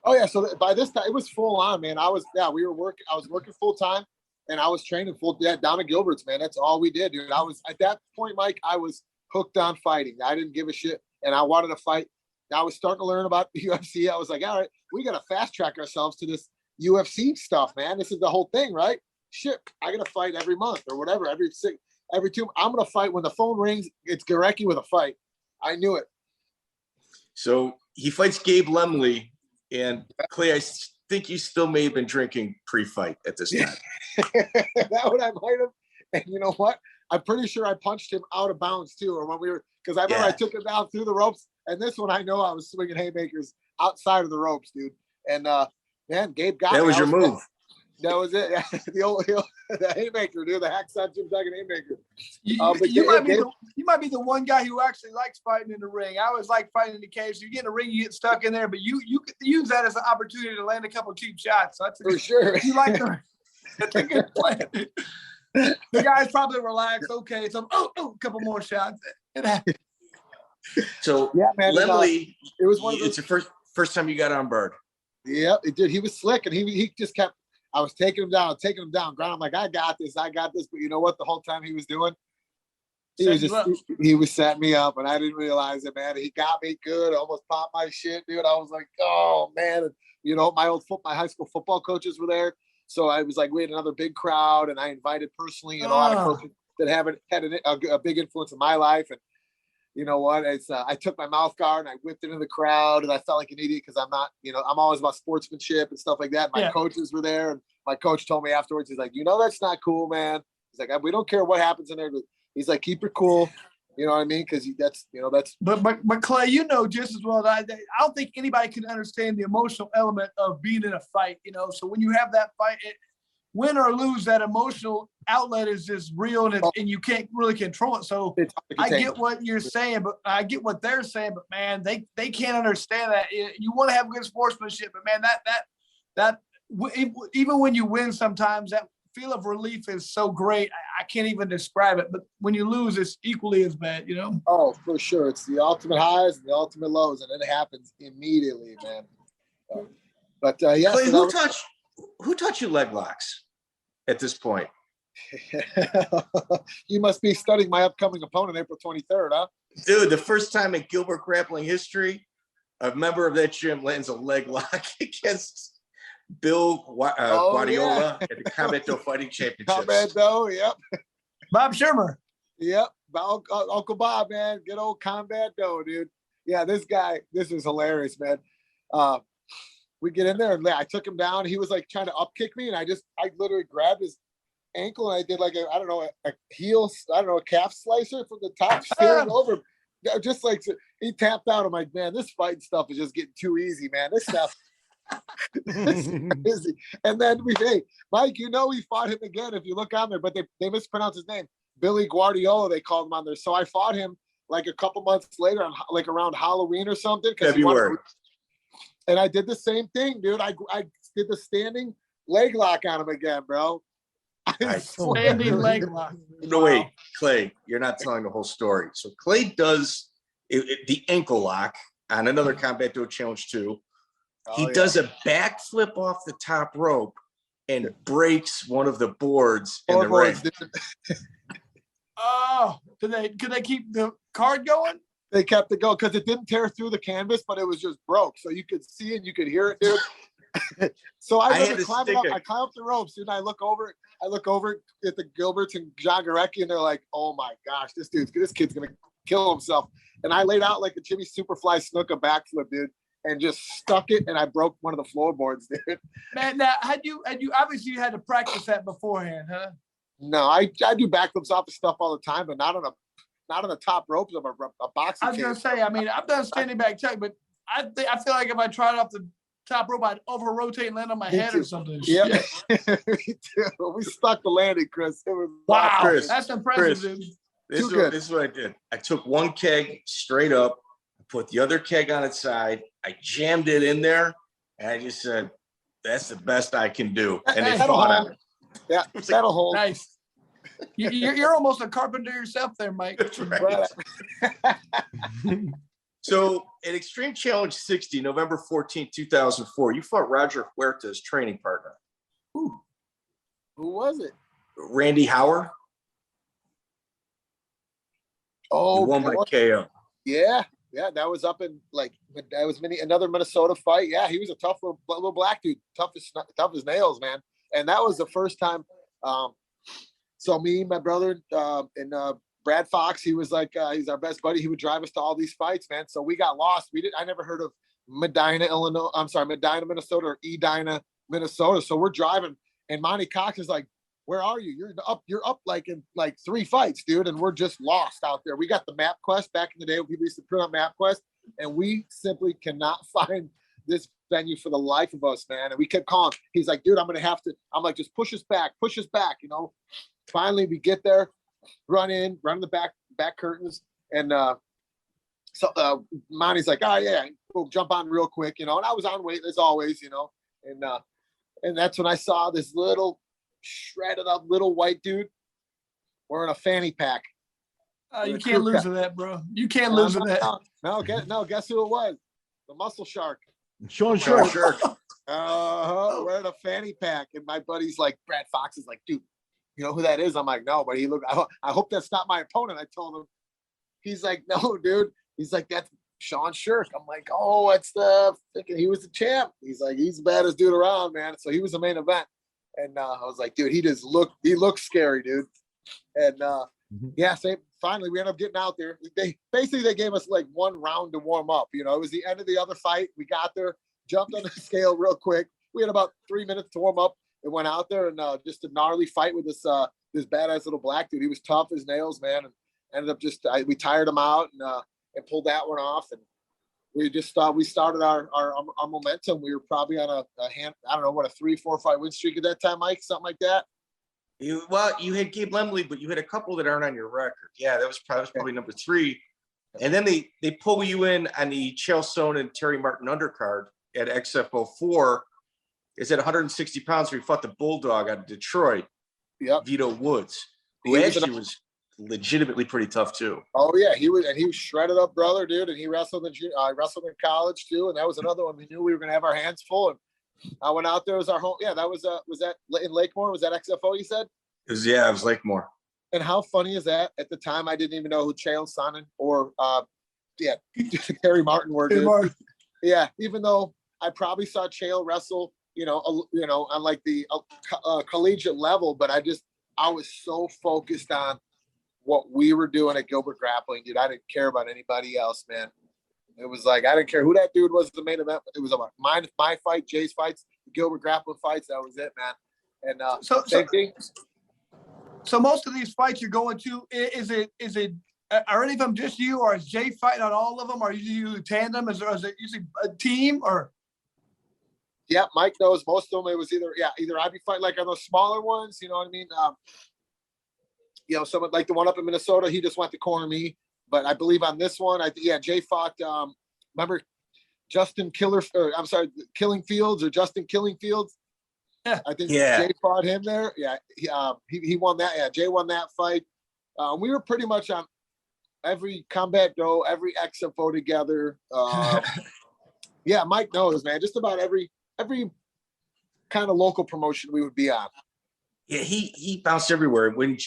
Oh yeah. So by this time it was full on, man. I was working full time and I was training down at Gilbert's, man. That's all we did, dude. I was at that point, Mike, I was hooked on fighting. I didn't give a shit. And I wanted to fight. I was starting to learn about the UFC. I was like, all right, we got to fast track ourselves to this UFC stuff, man. This is the whole thing, right? Shit. I got to fight every month or whatever. Every 2. I'm going to fight when the phone rings. It's Garecki with a fight. I knew it. So he fights Gabe Lemley, and Clay, I think you still may have been drinking pre-fight at this time. That would I might have. And you know what? I'm pretty sure I punched him out of bounds too, or when because I remember I took him down through the ropes. And this one, I know I was swinging haymakers outside of the ropes, dude. And man, Gabe got that was your move. That was it. The haymaker, dude. The hacksaw Jim Duggan haymaker. You might be the one guy who actually likes fighting in the ring. I always like fighting in the cage. You get in the ring, you get stuck in there, but you could use that as an opportunity to land a couple of cheap shots. So for sure. You like that's a good plan. The guy's probably relaxed. Okay, so a couple more shots. It happens. So yeah, man, Lemley, it was one of it's your first time you got on Bart. Yeah, it did. He was slick, and he just kept. I was taking him down, ground. I'm like, I got this. But you know what? The whole time he was doing, he was setting me up, and I didn't realize it, man. He got me good. I almost popped my shit, dude. I was like, oh man. And, you know, my high school football coaches were there, so I was like, we had another big crowd, and I invited personally, and a lot of coaches that haven't had a big influence in my life, and. You know what? It's I took my mouth guard and I whipped it in the crowd, and I felt like an idiot because I'm not, I'm always about sportsmanship and stuff like that. My coaches were there, and my coach told me afterwards, he's like, that's not cool, man. He's like, we don't care what happens in there. He's like, keep it cool. You know what I mean? Because that's. But Clay, just as well. I don't think anybody can understand the emotional element of being in a fight. So when you have that fight, win or lose, that emotional outlet is just real, and you can't really control it. So I get what you're saying, but I get what they're saying. But man, they can't understand that. You want to have good sportsmanship, but man, that even when you win, sometimes that feel of relief is so great. I can't even describe it. But when you lose, it's equally as bad. Oh, for sure. It's the ultimate highs and the ultimate lows, and it happens immediately, man. But yeah, Clay, who taught you leg locks at this point? You must be studying my upcoming opponent, April 23rd, huh? Dude, the first time in Gilbert grappling history, a member of that gym lands a leg lock against Guadiola at the Combat Dough Fighting Championships. Combat Dough, yep. Bob Shermer. Yep. Uncle Bob, man. Good old Combat Dough, dude. Yeah, this is hilarious, man. We get in there and I took him down. He was like trying to up kick me, and I literally grabbed his ankle and I did like a calf slicer from the top, staring over. Just like he tapped out. I'm like, man, this fighting stuff is just getting too easy, man. This stuff. This is easy. And then Mike, we fought him again. If you look on there, but they mispronounced his name, Billy Guardiola. They called him on there. So I fought him like a couple months later, like around Halloween or something. February. And I did the same thing, dude. I did the standing leg lock on him again, bro. Standing leg lock. No, wait, Clay, you're not telling the whole story. So Clay does the ankle lock on another Combat Dough Challenge 2. He does a backflip off the top rope and breaks one of the boards in the ring. Oh, could they keep the card going? They kept it going because it didn't tear through the canvas, but it was just broke. So you could see it, you could hear it, dude. So I had to climb it up. I climb up the ropes, dude. I look over at the Gilberts and John Gorecki, and they're like, "Oh my gosh, this kid's gonna kill himself." And I laid out like a Jimmy Superfly Snuka backflip, dude, and just stuck it, and I broke one of the floorboards, dude. Man, now had you obviously you had to practice that beforehand, huh? No, I do backflips off of stuff all the time, but not on the top ropes of a boxing. I was gonna say, I mean, I've done standing back check, but I feel like if I tried off the top rope, I'd over rotate and land on my head or something. Yeah, me too. We stuck the landing, Chris. It was wow, Chris, that's impressive, dude. This is what I did. I took one keg straight up, I put the other keg on its side, I jammed it in there, and I just said, "That's the best I can do." And they fought on it. Yeah, that'll hold. Nice. You're almost a carpenter yourself there, Mike. That's right. So at Extreme Challenge 60, November 14, 2004, you fought Roger Huerta's training partner. Who was it? Randy Hauer. Oh, he won by KO. Yeah, that was up in another Minnesota fight. Yeah, he was a tough little black dude, tough as nails, man. And that was the first time. So me, my brother, and Brad Fox, he was like, he's our best buddy. He would drive us to all these fights, man. So we got lost. I never heard of Medina, Minnesota, or Edina, Minnesota. So we're driving, and Monty Cox is like, "Where are you? You're up like in like 3 fights, dude." And we're just lost out there. We got the MapQuest back in the day when people used to print on MapQuest, and we simply cannot find this venue for the life of us, man. And we kept calling. He's like, "Dude, I'm like, just push us back, Finally, we get there, run the back curtains, and so Monty's like, "Oh yeah, we'll jump on real quick," And I was on weight as always, and that's when I saw this little shredded up little white dude wearing a fanny pack. You can't lose to that, bro. You can't lose to that. No, guess who it was? The Muscle Shark. Sean Shark. Wearing a fanny pack, and my buddy's like, Brad Fox is like, "Dude, you know who that is?" I'm like, "No," but he looked. I hope that's not my opponent. I told him. He's like, "No, dude." He's like, "That's Sean Shirk." I'm like, "Oh, that's thinking he was the champ." He's like, "He's the baddest dude around, man." So he was the main event, and I was like, "Dude, he looks scary, dude." And yeah, finally we ended up getting out there. They gave us like 1 round to warm up. It was the end of the other fight. We got there, jumped on the scale real quick. We had about 3 minutes to warm up. And went out there and just a gnarly fight with this badass little black dude. He was tough as nails, man, and ended up we tired him out and pulled that one off. And we just we started our momentum. We were probably on a 3-4 fight win streak at that time, Mike, something like that. You had Gabe Lemley, but you had a couple that aren't on your record. Yeah, that was probably number 3. And then they pull you in on the Chael Sonnen and Terry Martin undercard at XF04. Is at 160 pounds where he fought the Bulldog out of Detroit, Vito Woods, who actually was legitimately pretty tough too. Oh yeah, he was shredded up, brother, dude, and he wrestled in college too, and that was another one. We knew we were gonna have our hands full, and I went out there. It was our home. Yeah, that was that in Lakemore? Was that XFO? You said? It was Lakemore. And how funny is that? At the time, I didn't even know who Chael Sonnen or Terry Martin were. Dude. Yeah, even though I probably saw Chael wrestle on like the collegiate level, but I was so focused on what we were doing at Gilbert Grappling, dude. I didn't care about anybody else, man. It was like, I didn't care who that dude was the main event. It was about my fight, Jay's fights, the Gilbert Grappling fights. That was it, man. And same thing. So most of these fights you're going to, are any of them just you, or is Jay fighting on all of them? Or you tandem? Is it usually a team or? Yeah, Mike knows most of them. It was either I'd be fighting like on those smaller ones, you know what I mean? Someone like the one up in Minnesota, he just went to corner me. But I believe on this one, Jay fought. Remember Killing Fields or Justin Killing Fields? Yeah, I think Jay fought him there. Yeah, he won that. Yeah, Jay won that fight. We were pretty much on every Combat Dough, every XFO together. Yeah, Mike knows, man. Just about every kind of local promotion we would be on. Yeah, he bounced everywhere. When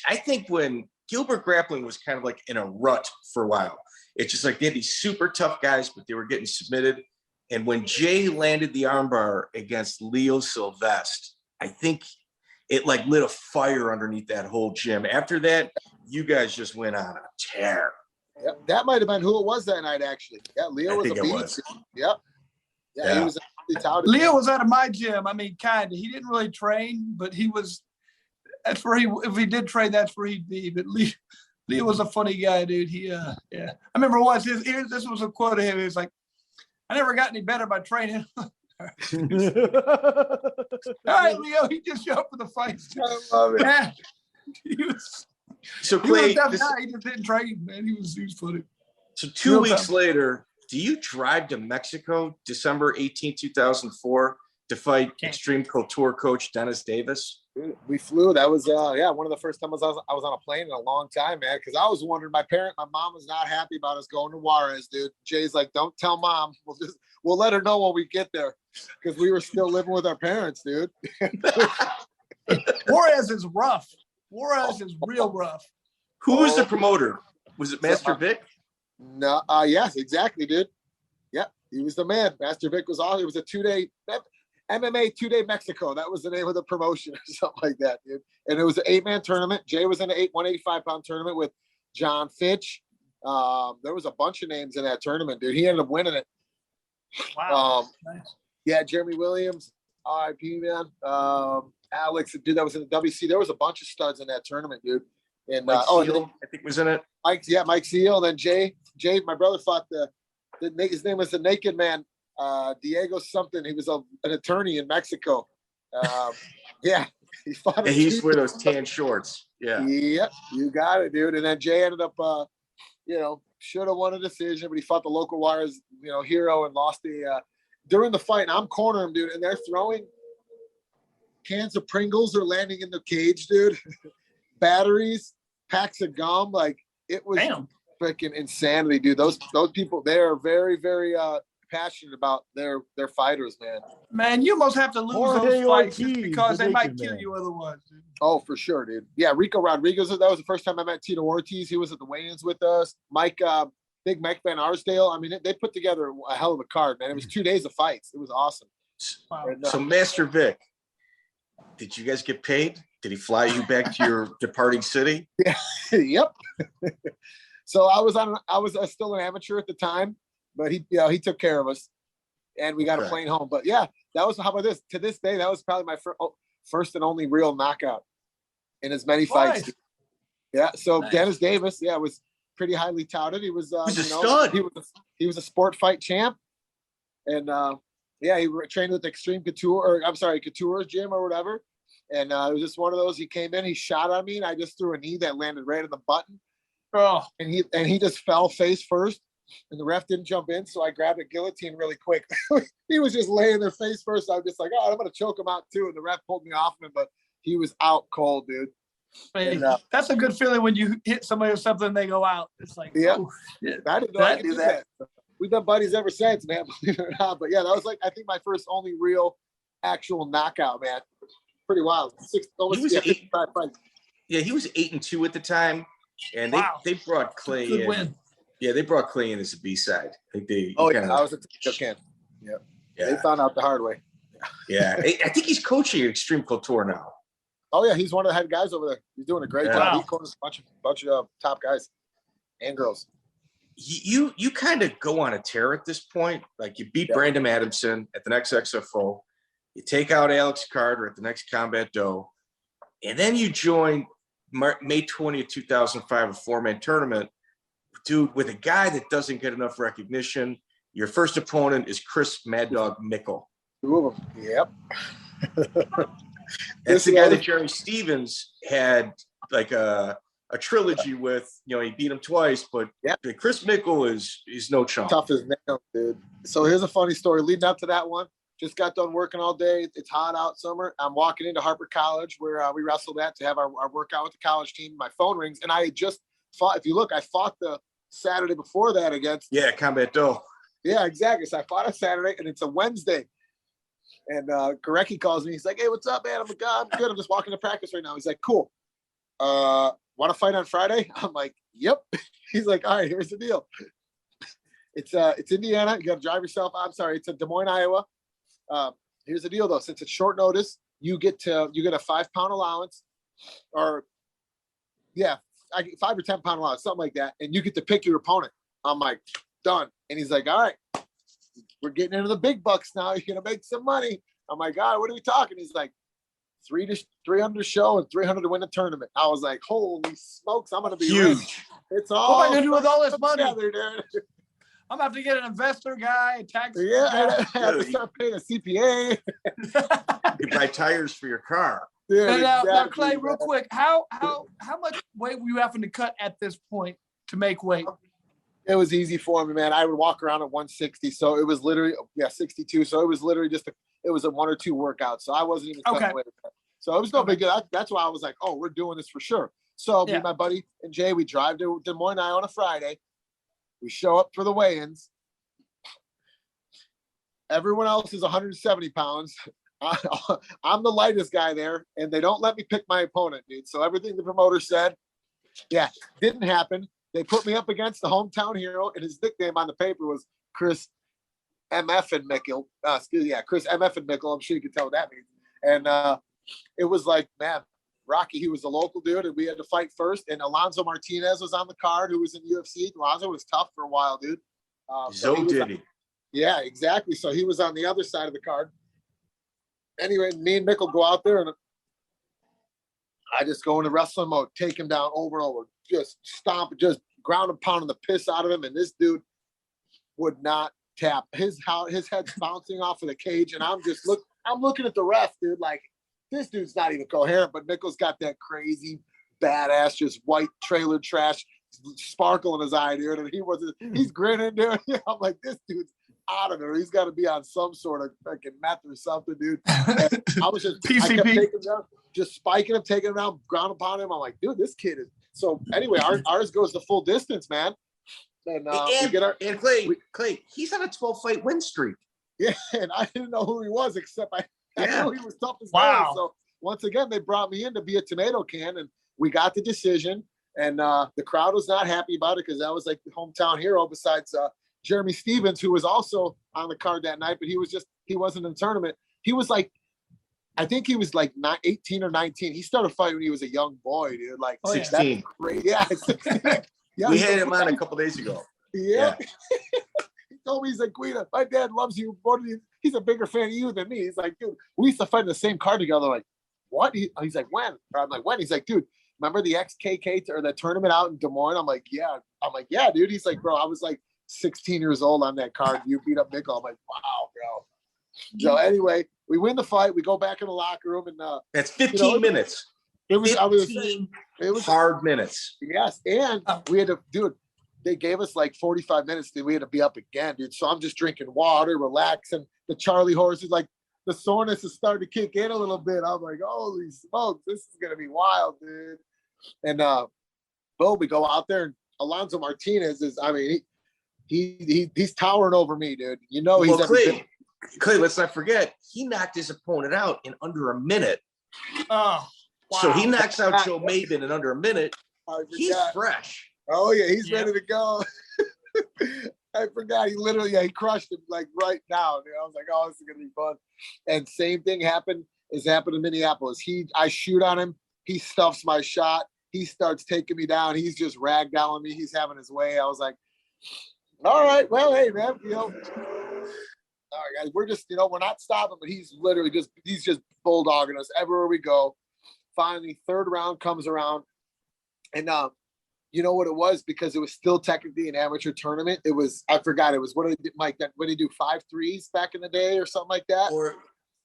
Gilbert Grappling was kind of like in a rut for a while. It's just like they had these super tough guys, but they were getting submitted. And when Jay landed the armbar against Leo Sylvestre, I think it like lit a fire underneath that whole gym. After that, you guys just went on a tear. Yep, that might have been who it was that night, actually. Yeah, Leo was a beast. Yep. Yeah, he was touted. Leo was out of my gym. I mean, kind of. He didn't really train, but he was. That's where if he did train, that's where he'd be. But Leo was a funny guy, dude. I remember once this was a quote of him. He was like, "I never got any better by training." All right, Leo, he just showed up for the fights. I love it. Yeah. So Clay, he was a tough guy. He just didn't train, man. He was funny. So 2 weeks later, do you drive to Mexico, December 18, 2004, to fight Extreme Couture coach Dennis Davis? We flew. That was one of the first times I was on a plane in a long time, man. Because I was wondering, my mom was not happy about us going to Juarez, dude. Jay's like, "Don't tell mom. We'll let her know when we get there," because we were still living with our parents, dude. Juarez is rough. Juarez is real rough. Who was the promoter? Was it Master Vic? No. Yes, exactly, dude. Yep, he was the man. Master Vic was awesome. It was a 2-day. MMA 2-day Mexico. That was the name of the promotion or something like that, dude. And it was an 8-man tournament. Jay was in an 185-pound tournament with John Fitch. There was a bunch of names in that tournament, dude. He ended up winning it. Wow. Nice. Yeah, Jeremy Williams, RIP, man. Alex, dude, that was in the WC. There was a bunch of studs in that tournament, dude. And Mike Seal, I think was in it. Mike Seal. And then Jay, my brother fought his name was the Naked Man. Diego something. He was an attorney in Mexico. Yeah, he fought. Yeah, he used to wear those tan shorts. Yeah. Yep, you got it, dude. And then Jay ended up, should have won a decision, but he fought the local Juarez, hero and lost during the fight. And I'm cornering him, dude, and they're throwing cans of Pringles are landing in the cage, dude. Batteries, packs of gum, like it was freaking insanity, dude. Those people, they are very, very passionate about their fighters, man. Man, you almost have to lose those fights just because they might kill you otherwise, dude. Oh, for sure, dude. Yeah, Rico Rodriguez, that was the first time I met Tito Ortiz. He was at the weigh-ins with us. Big Mike Van Arsdale. I mean, they put together a hell of a card, man. It was 2 days of fights. It was awesome. Wow. And, so Master Vic, did you guys get paid? Did he fly you back to your departing city? Yeah. Yep. So I was still an amateur at the time, but he took care of us, and we got a plane home. But yeah, that was, how about this? To this day, that was probably my first and only real knockout in as many fights. Yeah. So nice. Dennis Davis, was pretty highly touted. He was a stud. He was a sport fight champ, and he trained with Extreme Couture, Couture's gym or whatever. And it was just one of those. He came in, he shot on me, and I just threw a knee that landed right in the button. Oh, and he just fell face first, and the ref didn't jump in, so I grabbed a guillotine really quick. He was just laying there face first. I was just like, "Oh, I'm gonna choke him out too." And the ref pulled me off him, but he was out cold, dude. And, that's a good feeling when you hit somebody or something, they go out. It's like, oh, shit. I didn't know I could do that. We've been buddies ever since, man. Believe it or not. But yeah, that was like, I think my first only real actual knockout, man. Pretty wild. 55 fights. Yeah, he was 8-2 at the time, and they brought Clay good in. Win. Yeah, they brought Clay in as a B-side. I think I was a can. Yeah. They found out the hard way. Yeah, I think he's coaching at Extreme Couture now. Oh yeah, he's one of the head guys over there. He's doing a great job. Wow. He coaches a bunch of top guys and girls. You kind of go on a tear at this point. Like you beat Brandon Adamson at the next XFO, you take out Alex Carter at the next Combat Doe, and then you join May 20th, 2005, a 4-man tournament, dude, with a guy that doesn't get enough recognition. Your first opponent is Chris Mad Dog Mickle. Two of them. Yep. That's the guy that Jeremy Stevens had like a trilogy with. He beat him twice, but Chris Mickle is no chump. Tough as nails, dude. So here's a funny story. Leading up to that one, just got done working all day. It's hot out, summer. I'm walking into Harper College where we wrestled at to have our workout with the college team. My phone rings, and I had just fought. If you look, I fought the Saturday before that against. Yeah, Combat Doe. Yeah, exactly. So I fought on Saturday, and it's a Wednesday. And Garecki calls me. He's like, "Hey, what's up, man? I'm like, I'm good. I'm just walking to practice right now." He's like, "Cool. Want to fight on Friday?" I'm like, "Yep." He's like, "All right, here's the deal. It's Indiana. You got to drive yourself. I'm sorry, it's in Des Moines, Iowa. Here's the deal, though. Since it's short notice, you get a 5-pound allowance, or 5 or 10 pound allowance, something like that, and you get to pick your opponent." I'm like, "Done." And he's like, "All right, we're getting into the big bucks now. You're gonna make some money." I'm like, "All right, what are we talking?" He's like, 300 show and 300 to win the tournament. I was like, "Holy smokes, I'm gonna be huge. rich." It's all. What am I gonna do with all this money? Together, dude. I'm gonna have to get an investor guy, a tax. Yeah, guy. I have to start paying a CPA. You buy tires for your car. Dude, And now, exactly, Clay, man. real quick, how much weight were you having to cut at this point to make weight? It was easy for me, man. I would walk around at 160, so it was literally 62. So it was literally it was a 1 or 2 workouts. So I wasn't even cutting weight. So it was no big deal. That's why I was like, "Oh, we're doing this for sure." So me and my buddy and Jay, we drive to Des Moines on a Friday. We show up for the weigh-ins. Everyone else is 170 pounds. I'm the lightest guy there, and they don't let me pick my opponent, dude. So everything the promoter said, didn't happen. They put me up against the hometown hero, and his nickname on the paper was Chris MF and Mickle. Chris MF and Mickle. I'm sure you can tell what that means. And it was like, man, Rocky, he was a local dude, and we had to fight first. And Alonzo Martínez was on the card, who was in UFC. Alonzo was tough for a while, dude. Yeah, exactly. So he was on the other side of the card. Anyway, me and Mickle go out there, and I just go into wrestling mode, take him down over and over, just stomp, just ground and pounding the piss out of him. And this dude would not tap. His head's bouncing off of the cage, and I'm looking at the ref, dude, like, this dude's not even coherent. But Mickle's got that crazy, badass, just white trailer trash sparkle in his eye, dude. And he's grinning, dude. I'm like, this dude's out of there. He's got to be on some sort of fucking meth or something, dude. And I was just PCP. I kept taking him down, just spiking him, taking him down, ground upon him. I'm like, dude, this kid is. So anyway, ours goes the full distance, man. And Clay, he's on a 12-fight win streak. Yeah, and I didn't know who he was, except I knew he was tough as wow. hell. So once again, they brought me in to be a tomato can, and we got the decision. And the crowd was not happy about it because that was like the hometown hero besides Jeremy Stevens, who was also on the card that night, but he wasn't in the tournament. He was like, I think he was like 18 or 19. He started fighting when he was a young boy, dude. Like 16. Yeah, 16. Yeah, we had him on a couple days ago. Yeah. He told me, he's like, "Guida, my dad loves you more than you." He's a bigger fan of you than me. He's like, "Dude, we used to fight in the same card together." Like, what? He's like, "When?" Or I'm like, "When?" He's like, "Dude, remember the XKK or the tournament out in Des Moines?" I'm like, "Yeah." I'm like, "Yeah, dude." He's like, "Bro, I was like 16 years old on that card. You beat up Mickle." I'm like, "Wow, bro." So anyway, we win the fight. We go back in the locker room, and that's 15 minutes. It was 15 hard minutes. Yes, and we had to, dude. They gave us like 45 minutes. Then we had to be up again, dude. So I'm just drinking water, relaxing. The Charlie horse is like, the soreness is starting to kick in a little bit. I'm like, holy smokes, this is gonna be wild, dude. And boom, we go out there, and Alonzo Martínez is, I mean, he's towering over me, dude. You know, he's Clay, let's not forget, he knocked his opponent out in under a minute. Oh, wow. So he knocks out Joe Maben in under a minute. He's fresh. Oh yeah, he's ready to go. I forgot. He literally, he crushed him like right now. Dude. I was like, oh, this is gonna be fun. And same thing happened in Minneapolis. I shoot on him. He stuffs my shot. He starts taking me down. He's just ragdolling me. He's having his way. I was like, all right, well, hey, man, all right, guys, we're just, we're not stopping, but he's literally just bulldogging us everywhere we go. Finally, third round comes around, and you know what it was? Because it was still technically an amateur tournament. I forgot. It was, what did Mike, what did he do? 5 threes back in the day or something like that? Or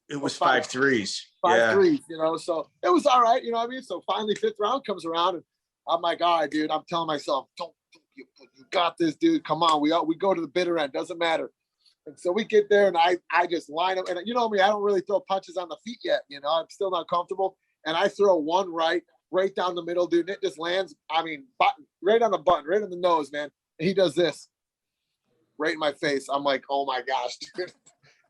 it was 5 threes. 5 threes, so it was all right. You know what I mean? So finally, 5th round comes around, and I'm like, all right, dude, I'm telling myself, you got this, dude. Come on. We go to the bitter end. Doesn't matter. And so we get there, and I just line up, and you know me, I don't really throw punches on the feet yet. I'm still not comfortable. And I throw one right down the middle, dude. And it just lands, right on the button, right on the nose, man. And he does this right in my face. I'm like, oh my gosh, dude.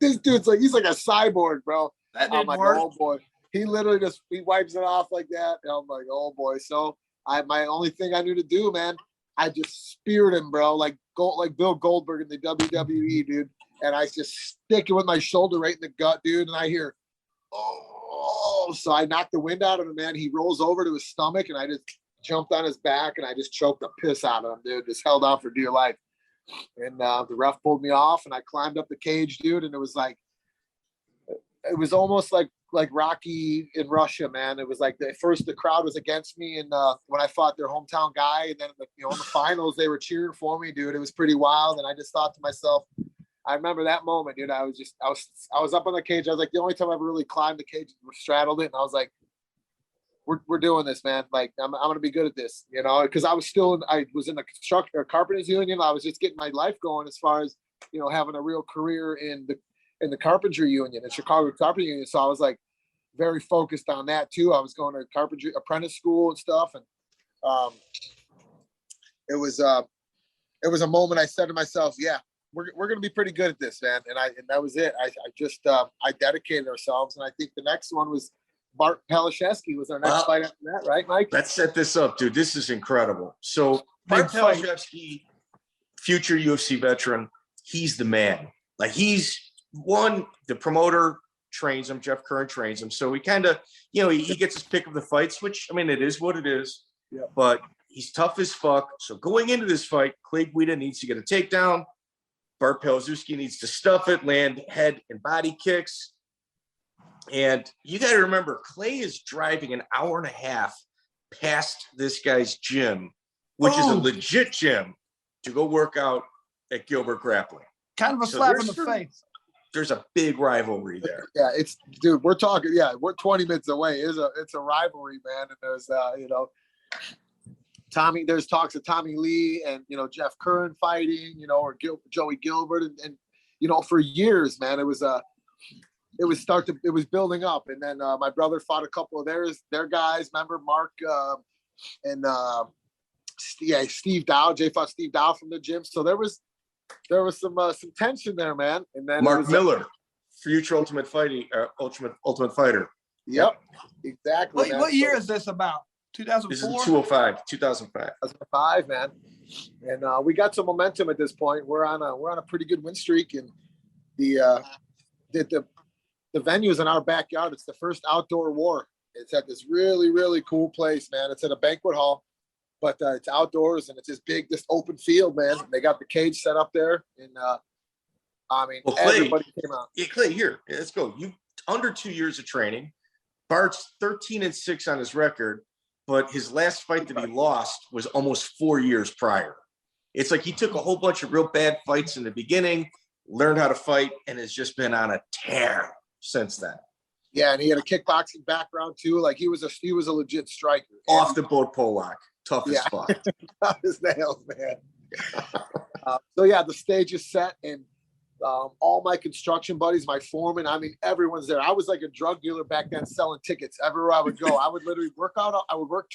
This dude's like, he's like a cyborg, bro. I'm like, oh boy. He literally he wipes it off like that. And I'm like, oh boy. So my only thing I knew to do, man, I just speared him, bro, like Bill Goldberg in the WWE, dude. And I just stick it with my shoulder right in the gut, dude. And I hear, oh, so I knocked the wind out of him, man. He rolls over to his stomach, and I just jumped on his back, and I just choked the piss out of him, dude. Just held on for dear life. And the ref pulled me off, and I climbed up the cage, dude. And it was almost like Rocky in Russia, man. It was like the crowd was against me, and when I fought their hometown guy, and then in the finals they were cheering for me, dude. It was pretty wild, and I just thought to myself, I remember that moment, dude. I was up on the cage. I was like, the only time I ever really climbed the cage, straddled it, and I was like, we're doing this, man. Like I'm gonna be good at this, because I was in the carpenters union. I was just getting my life going as far as having a real career in the carpentry union, in Chicago carpentry union. So I was like very focused on that too. I was going to carpentry apprentice school and stuff, and it was a moment I said to myself, yeah, we're gonna be pretty good at this, man. And that was it. I dedicated ourselves, and I think the next one was Bart Palaziewski was our next fight after that, right, Mike? Let's set this up, dude. This is incredible. So Bart Palaziewski, future UFC veteran, he's the man. Like he's the promoter trains him, Jeff Curran trains him. So he kind of, he gets his pick of the fights, which, I mean, it is what it is. Yeah. But he's tough as fuck. So going into this fight, Clay Guida needs to get a takedown. Bart Palaziewski needs to stuff it, land head and body kicks. And you got to remember, Clay is driving an hour and a half past this guy's gym, which is a legit gym, to go work out at Gilbert Grappling. Kind of a slap in the face. There's a big rivalry there. Yeah, we're talking, we're 20 minutes away. It's a rivalry, man. And there's, there's talks of Tommy Lee and, Jeff Curran fighting, or Joey Gilbert. And, for years, man, it was building up. And then my brother fought a couple of their guys. Remember Mark and Steve Dow. Jay fought Steve Dow from the gym. So there was some tension there, man. And then Mark Miller, future Ultimate Fighter. Yep, exactly. What year is this about? 2004? This is 2005. 2005, man. And we got some momentum at this point. We're on a pretty good win streak, and the venue is in our backyard. It's the first outdoor war. It's at this really, really cool place, man. It's at a banquet hall, but it's outdoors, and it's this open field, man. They got the cage set up there, and everybody came out. Yeah, Clay, here, let's go. You under 2 years of training. Bart's 13-6 on his record, but his last fight that he lost was almost 4 years prior. It's like he took a whole bunch of real bad fights in the beginning, learned how to fight, and has just been on a tear since then. Yeah, and he had a kickboxing background too. Like he was a legit striker. Off the boat Polak, tough as fuck. Tough as nails, man. So yeah, the stage is set, and all my construction buddies, my foreman, I mean, everyone's there. I was like a drug dealer back then, selling tickets everywhere I would go. I would literally work out. I would work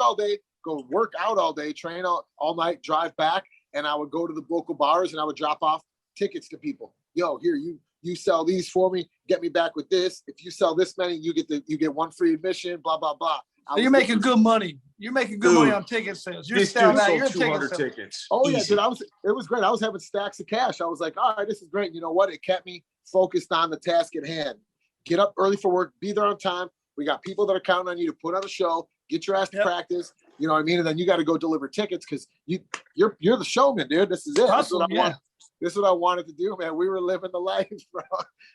all day, go work out all day, train all night, drive back, and I would go to the local bars and I would drop off tickets to people. Yo, here, you sell these for me, get me back with this. If you sell this many, you get one free admission, blah, blah, blah. So you're making good money. You're making good money on ticket sales. You're selling out. You're 200 tickets. Oh yeah, Easy. dude. It was great. I was having stacks of cash. I was like, all right, this is great. You know what? It kept me focused on the task at hand. Get up early for work, be there on time. We got people that are counting on you to put on a show, get your ass to practice. You know what I mean? And then you got to go deliver tickets because you're the showman, dude. This is it. Awesome, This is what I wanted to do, man. We were living the life, bro.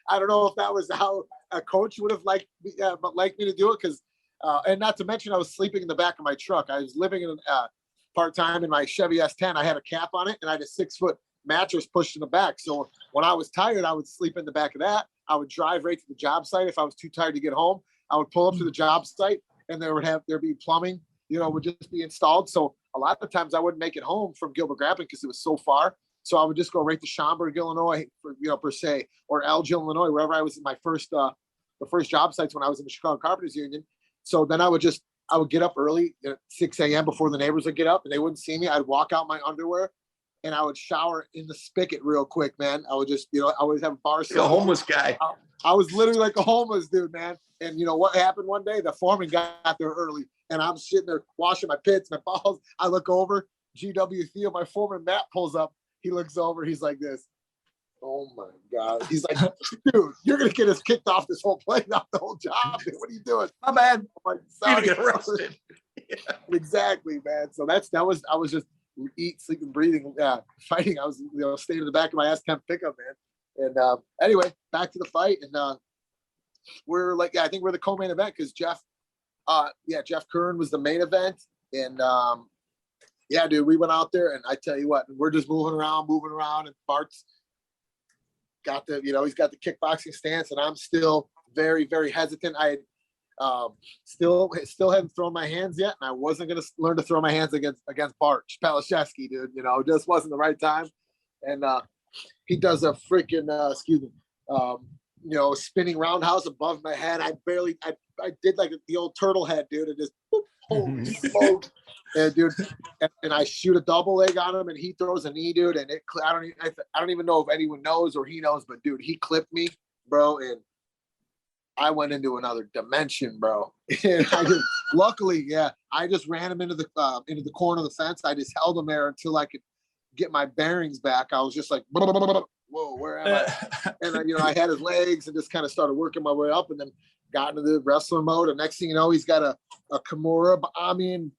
I don't know if that was how a coach would have liked me to do it, because, and not to mention, I was sleeping in the back of my truck. I was living in part-time in my Chevy S10. I had a cap on it, and I had a 6-foot mattress pushed in the back. So when I was tired, I would sleep in the back of that. I would drive right to the job site. If I was too tired to get home, I would pull up to the job site, and there'd be plumbing, would just be installed. So a lot of times I wouldn't make it home from Gilbert Grappling because it was so far. So I would just go right to Schaumburg, Illinois, per se, or Elgin, Illinois, wherever I was in my the first job sites when I was in the Chicago Carpenters Union. So then I would get up early at 6 a.m. before the neighbors would get up and they wouldn't see me. I'd walk out my underwear and I would shower in the spigot real quick, man. I would just, I always have a bar. Like a homeless guy. I was literally like a homeless dude, man. And what happened one day? The foreman got there early and I'm sitting there washing my pits, my balls. I look over, GW Theo, my foreman Matt pulls up. He looks over. He's like this. Oh my God. He's like, dude, you're gonna get us kicked off this whole play, not the whole job. Dude. What are you doing? My bad. I'm like, sorry. Get arrested. Yeah. Exactly, man. So I was just eat, sleep, and breathing, fighting. I was, staying in the back of my S10 pickup, man. And anyway, back to the fight, and we're like, I think we're the co-main event because Jeff Curran was the main event, and yeah, dude, we went out there, and I tell you what, we're just moving around, and Bart's got the, he's got the kickboxing stance, and I'm still very, very hesitant. I still hadn't thrown my hands yet, and I wasn't going to learn to throw my hands against Bart Palaziewski, dude. Just wasn't the right time. And he does a freaking, spinning roundhouse above my head. I did like the old turtle head, dude, and just boop, holy smokes. And dude, and I shoot a double leg on him, and he throws a knee, dude. And I don't even know if anyone knows or he knows, but dude, he clipped me, bro, and I went into another dimension, bro. And luckily, I just ran him into the corner of the fence. I just held him there until I could get my bearings back. I was just like, whoa, where am I? And I had his legs and just kind of started working my way up, and then got into the wrestling mode. And next thing you know, he's got a Kimura. I mean,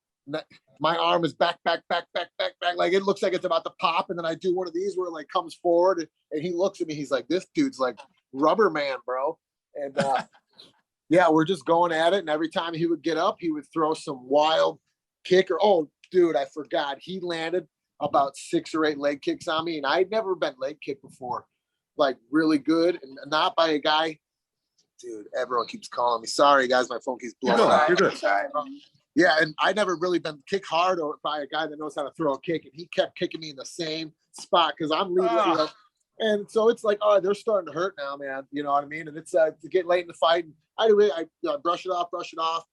my arm is back. Like it looks like it's about to pop. And then I do one of these where it like comes forward, and he looks at me. He's like, this dude's like Rubber Man, bro. And we're just going at it. And every time he would get up, he would throw some wild kick. Oh, dude, I forgot. He landed about 6 or 8 leg kicks on me. And I'd never been leg kicked before, like really good. And not by a guy. Dude, everyone keeps calling me. Sorry, guys. My phone keeps blowing up. You're good. Yeah, and I never really been kicked hard or by a guy that knows how to throw a kick, and he kept kicking me in the same spot because I'm leaving. And so it's like, they're starting to hurt now, man. You know what I mean? And it's to get late in the fight. And I brush it off.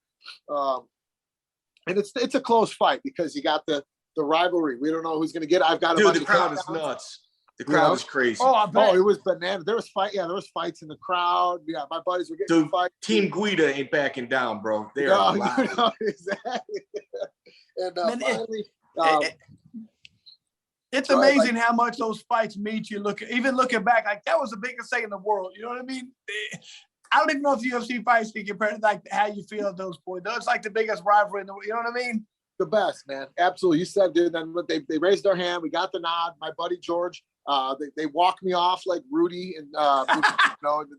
And it's a close fight because you got the rivalry. We don't know who's going to get it. I've got the crowd is nuts. The crowd is crazy. It was bananas. There was fights in the crowd. Yeah, my buddies were getting fights. Team Guida ain't backing down, bro. They are alive. Exactly. And finally, it's amazing how much those fights meet you. Even looking back, like that was the biggest thing in the world. You know what I mean? I don't even know if UFC fights can compare to like how you feel at those points. That's like the biggest rivalry in the world. You know what I mean? The best, man. Absolutely. You said, dude. Then they raised their hand. We got the nod. My buddy George. They walked me off like Rudy and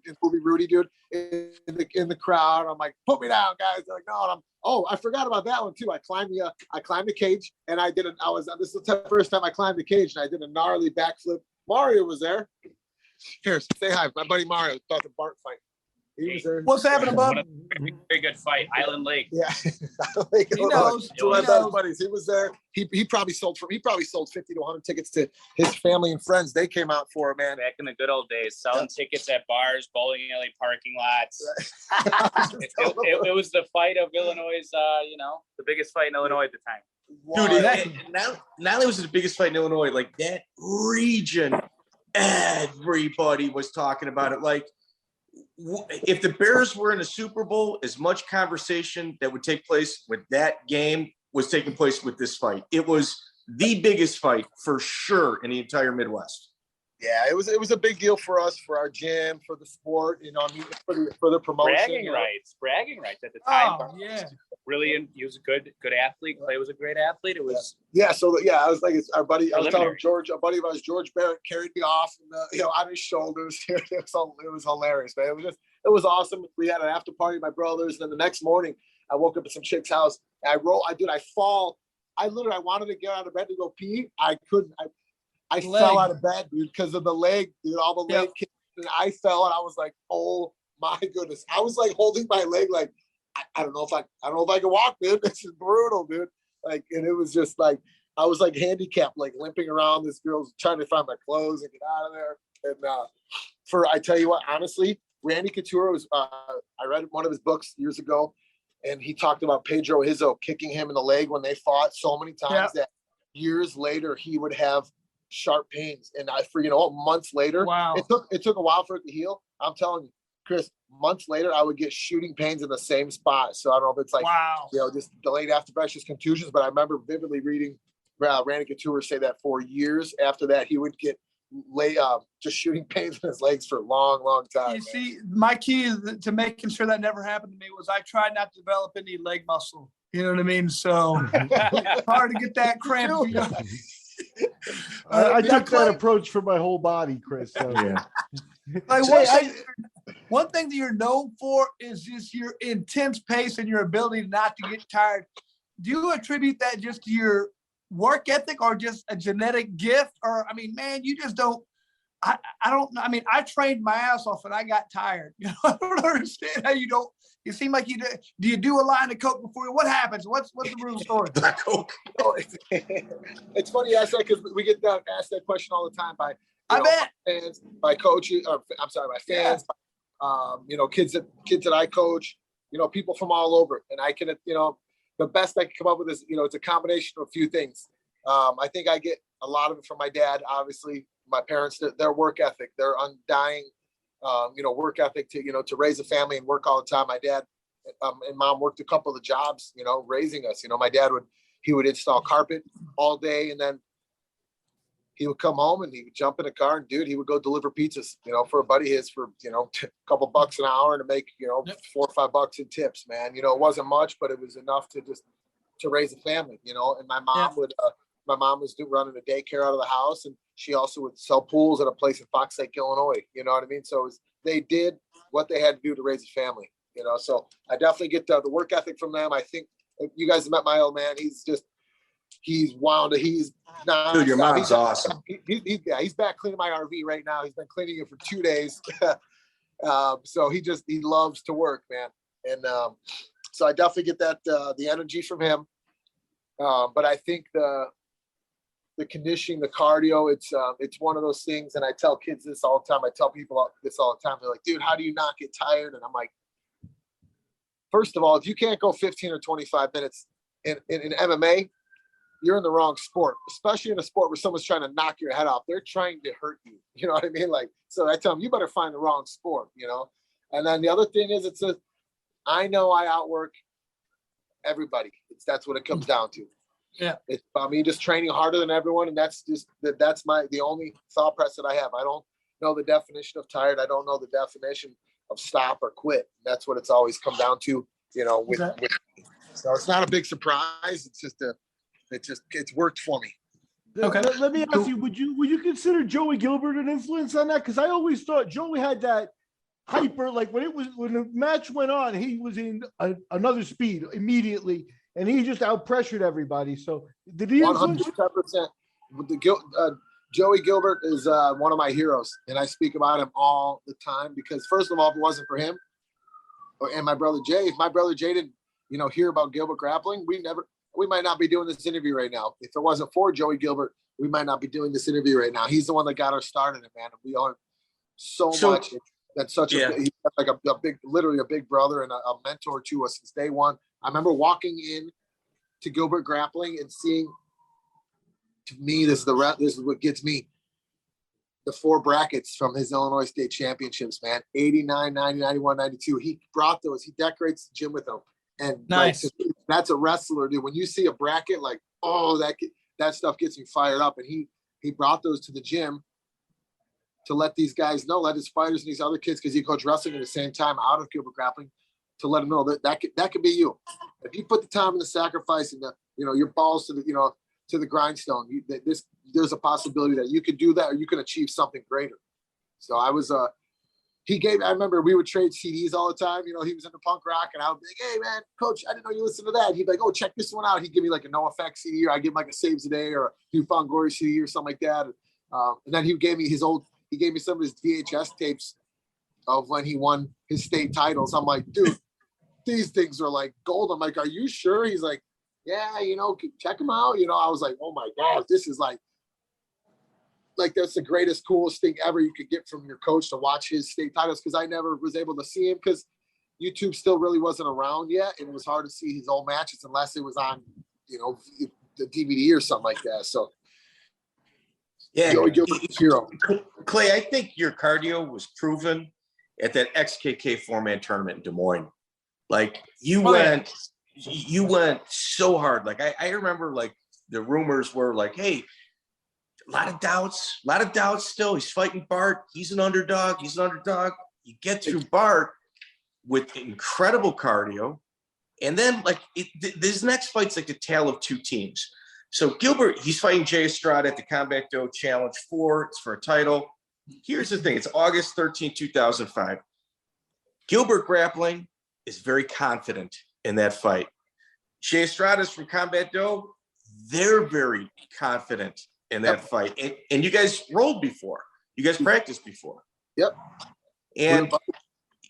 in movie Rudy, dude, in the crowd. I'm like, put me down, guys. They're like, no. And I forgot about that one too. I climbed the cage, and this is the first time I climbed the cage, and I did a gnarly backflip. Mario was there. Here, say hi, my buddy Mario. Thought the Bart fight. He was there. What's happening, bud? Very good fight, Island Lake. Yeah, he knows. Two of my best buddies. He was there. He probably sold 50 to 100 tickets to his family and friends. They came out for it, man. Back in the good old days, selling tickets at bars, bowling alley parking lots. it was the fight of Illinois. The biggest fight in Illinois at the time. Dude, not only was it the biggest fight in Illinois, like that region, everybody was talking about it. Like if the Bears were in a Super Bowl, as much conversation that would take place with that game was taking place with this fight. It was the biggest fight for sure in the entire Midwest. Yeah, it was a big deal for us, for our gym, for the sport, you know, I mean, for the promotion. Bragging rights at the time. Oh, yeah. Really, he was a good athlete. Clay was a great athlete. It was I was like, it's our buddy. I was telling him, George, a buddy of ours, George Barrett, carried me off, on his shoulders. It was hilarious, man. It was awesome. We had an after party with my brothers, and then the next morning, I woke up at some chick's house. And I fall. I wanted to get out of bed to go pee. I couldn't. I fell out of bed, dude, because of the leg, dude, all the leg kicks. And I fell, and I was like, oh my goodness. I was like holding my leg, like, I don't know if I can walk, dude. This is brutal, dude. Like, and it was just like, I was like handicapped, like limping around. This girl's trying to find my clothes and get out of there. And I tell you what, honestly, Randy Couture was, I read one of his books years ago, and he talked about Pedro Izzo kicking him in the leg when they fought so many times that years later he would have sharp pains. And months later, it took a while for it to heal. I'm telling you, Chris, months later, I would get shooting pains in the same spot. So I don't know if it's like, just delayed after-pressure contusions, but I remember vividly reading Randy Couture say that for years after that, he would get just shooting pains in his legs for a long, long time. You see, my key to making sure that never happened to me was I tried not to develop any leg muscle. You know what I mean? So it's hard to get that cramp. I took that approach for my whole body, Chris. So. Yeah. Like one thing that you're known for is just your intense pace and your ability not to get tired. Do you attribute that just to your work ethic or just a genetic gift? Or, I mean, man, you just don't. I don't know. I mean, I trained my ass off and I got tired. I don't understand how you don't. You seem like you do. Do you do a line of coke before? What happens? What's the real story? Coke. It's funny you ask that because we get asked that question all the time by fans, by coaches. By fans. By, kids that I coach. People from all over, and I can. The best I can come up with is it's a combination of a few things. I think I get a lot of it from my dad, obviously. My parents, their work ethic, their undying, work ethic to raise a family and work all the time. My dad and mom worked a couple of jobs, raising us. My dad would install carpet all day, and then he would come home and he would jump in a car and he would go deliver pizzas, for a buddy of his for, a couple bucks an hour to make, $4 or $5 in tips, man. It wasn't much, but it was enough to raise a family, and my mom my mom was running a daycare out of the house, and she also would sell pools at a place in Fox Lake, Illinois. You know what I mean? So they did what they had to do to raise a family, so I definitely get the work ethic from them. I think you guys have met my old man. He's wound. He's not. Dude, your mom's awesome. He's back cleaning my RV right now. He's been cleaning it for 2 days. So he loves to work, man. And so I definitely get that, the energy from him. But I think the conditioning, the cardio, it's one of those things. And I tell kids this all the time. I tell people this all the time. They're like, dude, how do you not get tired? And I'm like, first of all, if you can't go 15 or 25 minutes in MMA, you're in the wrong sport, especially in a sport where someone's trying to knock your head off. They're trying to hurt you. You know what I mean? Like, so I tell them, you better find the wrong sport, And then the other thing is, I know I outwork everybody. That's what it comes down to. Yeah. It's about me just training harder than everyone. And that's the only thought process that I have. I don't know the definition of tired. I don't know the definition of stop or quit. That's what it's always come down to, so it's not a big surprise. It's just it's worked for me. Okay. Let me ask you, would you consider Joey Gilbert an influence on that? Because I always thought Joey had that hyper, like when the match went on, he was in another speed immediately, and he just out-pressured everybody. So did he 110%. Joey Gilbert is one of my heroes, and I speak about him all the time because, first of all, if it wasn't for him and my brother Jay, if my brother Jay didn't, hear about Gilbert Grappling, we might not be doing this interview right now. If it wasn't for Joey Gilbert, we might not be doing this interview right now. He's the one that got us started, man. We owe him so much. That's such he's like literally a big brother and a mentor to us since day one. I remember walking in to Gilbert Grappling and seeing, to me, this is what gets me. the 4 brackets from his Illinois State championships, man. 89, 90, 91, 92. He brought those. He decorates the gym with them. And Nice. like, that's a wrestler, dude. When you see a bracket, like, oh, that stuff gets me fired up. And he brought those to the gym to let these guys know, let his fighters and these other kids, because he coached wrestling at the same time out of Gilbert Grappling, to let them know that could be you. If you put the time and the sacrifice and the, your balls to the, to the grindstone, there's a possibility that you could do that, or you can achieve something greater. So I was, I remember we would trade CDs all the time. He was into punk rock, and I would be like, hey man, coach, I didn't know you listened to that. He'd be like, oh, check this one out. He'd give me like a No Effects CD, or I'd give him like a Saves a Day or a Newfound Glory CD or something like that. And then he gave me some of his VHS tapes of when he won his state titles. I'm like, dude, these things are like gold. I'm like, are you sure? He's like, yeah, check them out. I was like, oh my gosh, this is like that's the greatest, coolest thing ever you could get from your coach, to watch his state titles. Cause I never was able to see him because YouTube still really wasn't around yet. And it was hard to see his old matches unless it was on, the DVD or something like that. So Yeah, hero. Clay, I think your cardio was proven at that XKK 4-man tournament in Des Moines. Like you went so hard. Like I remember, like the rumors were like, hey, a lot of doubts still. He's fighting Bart. He's an underdog. You get through Bart with incredible cardio. And then like this next fight's like the tale of two teams. So Gilbert, he's fighting Jay Estrada at the Combat Dough Challenge 4. It's for a title. Here's the thing. It's August 13, 2005. Gilbert Grappling is very confident in that fight. Jay Estrada's from Combat Dough. They're very confident in that fight. And you guys rolled before. You guys practiced before. Yep. And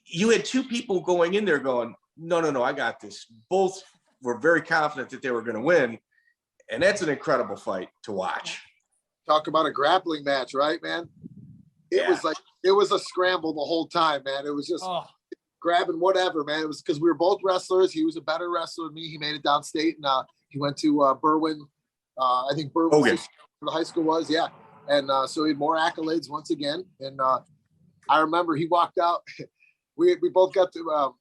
you had two people going in there going, no, I got this. Both were very confident that they were going to win. And that's an incredible fight to watch. Talk about a grappling match, right, man? It was a scramble the whole time, man. It was just grabbing whatever, man. It was because we were both wrestlers. He was a better wrestler than me. He made it downstate, and he went to Berwyn. I think Berwyn was where the high school was, yeah. And so he had more accolades once again. And I remember he walked out. We both got to.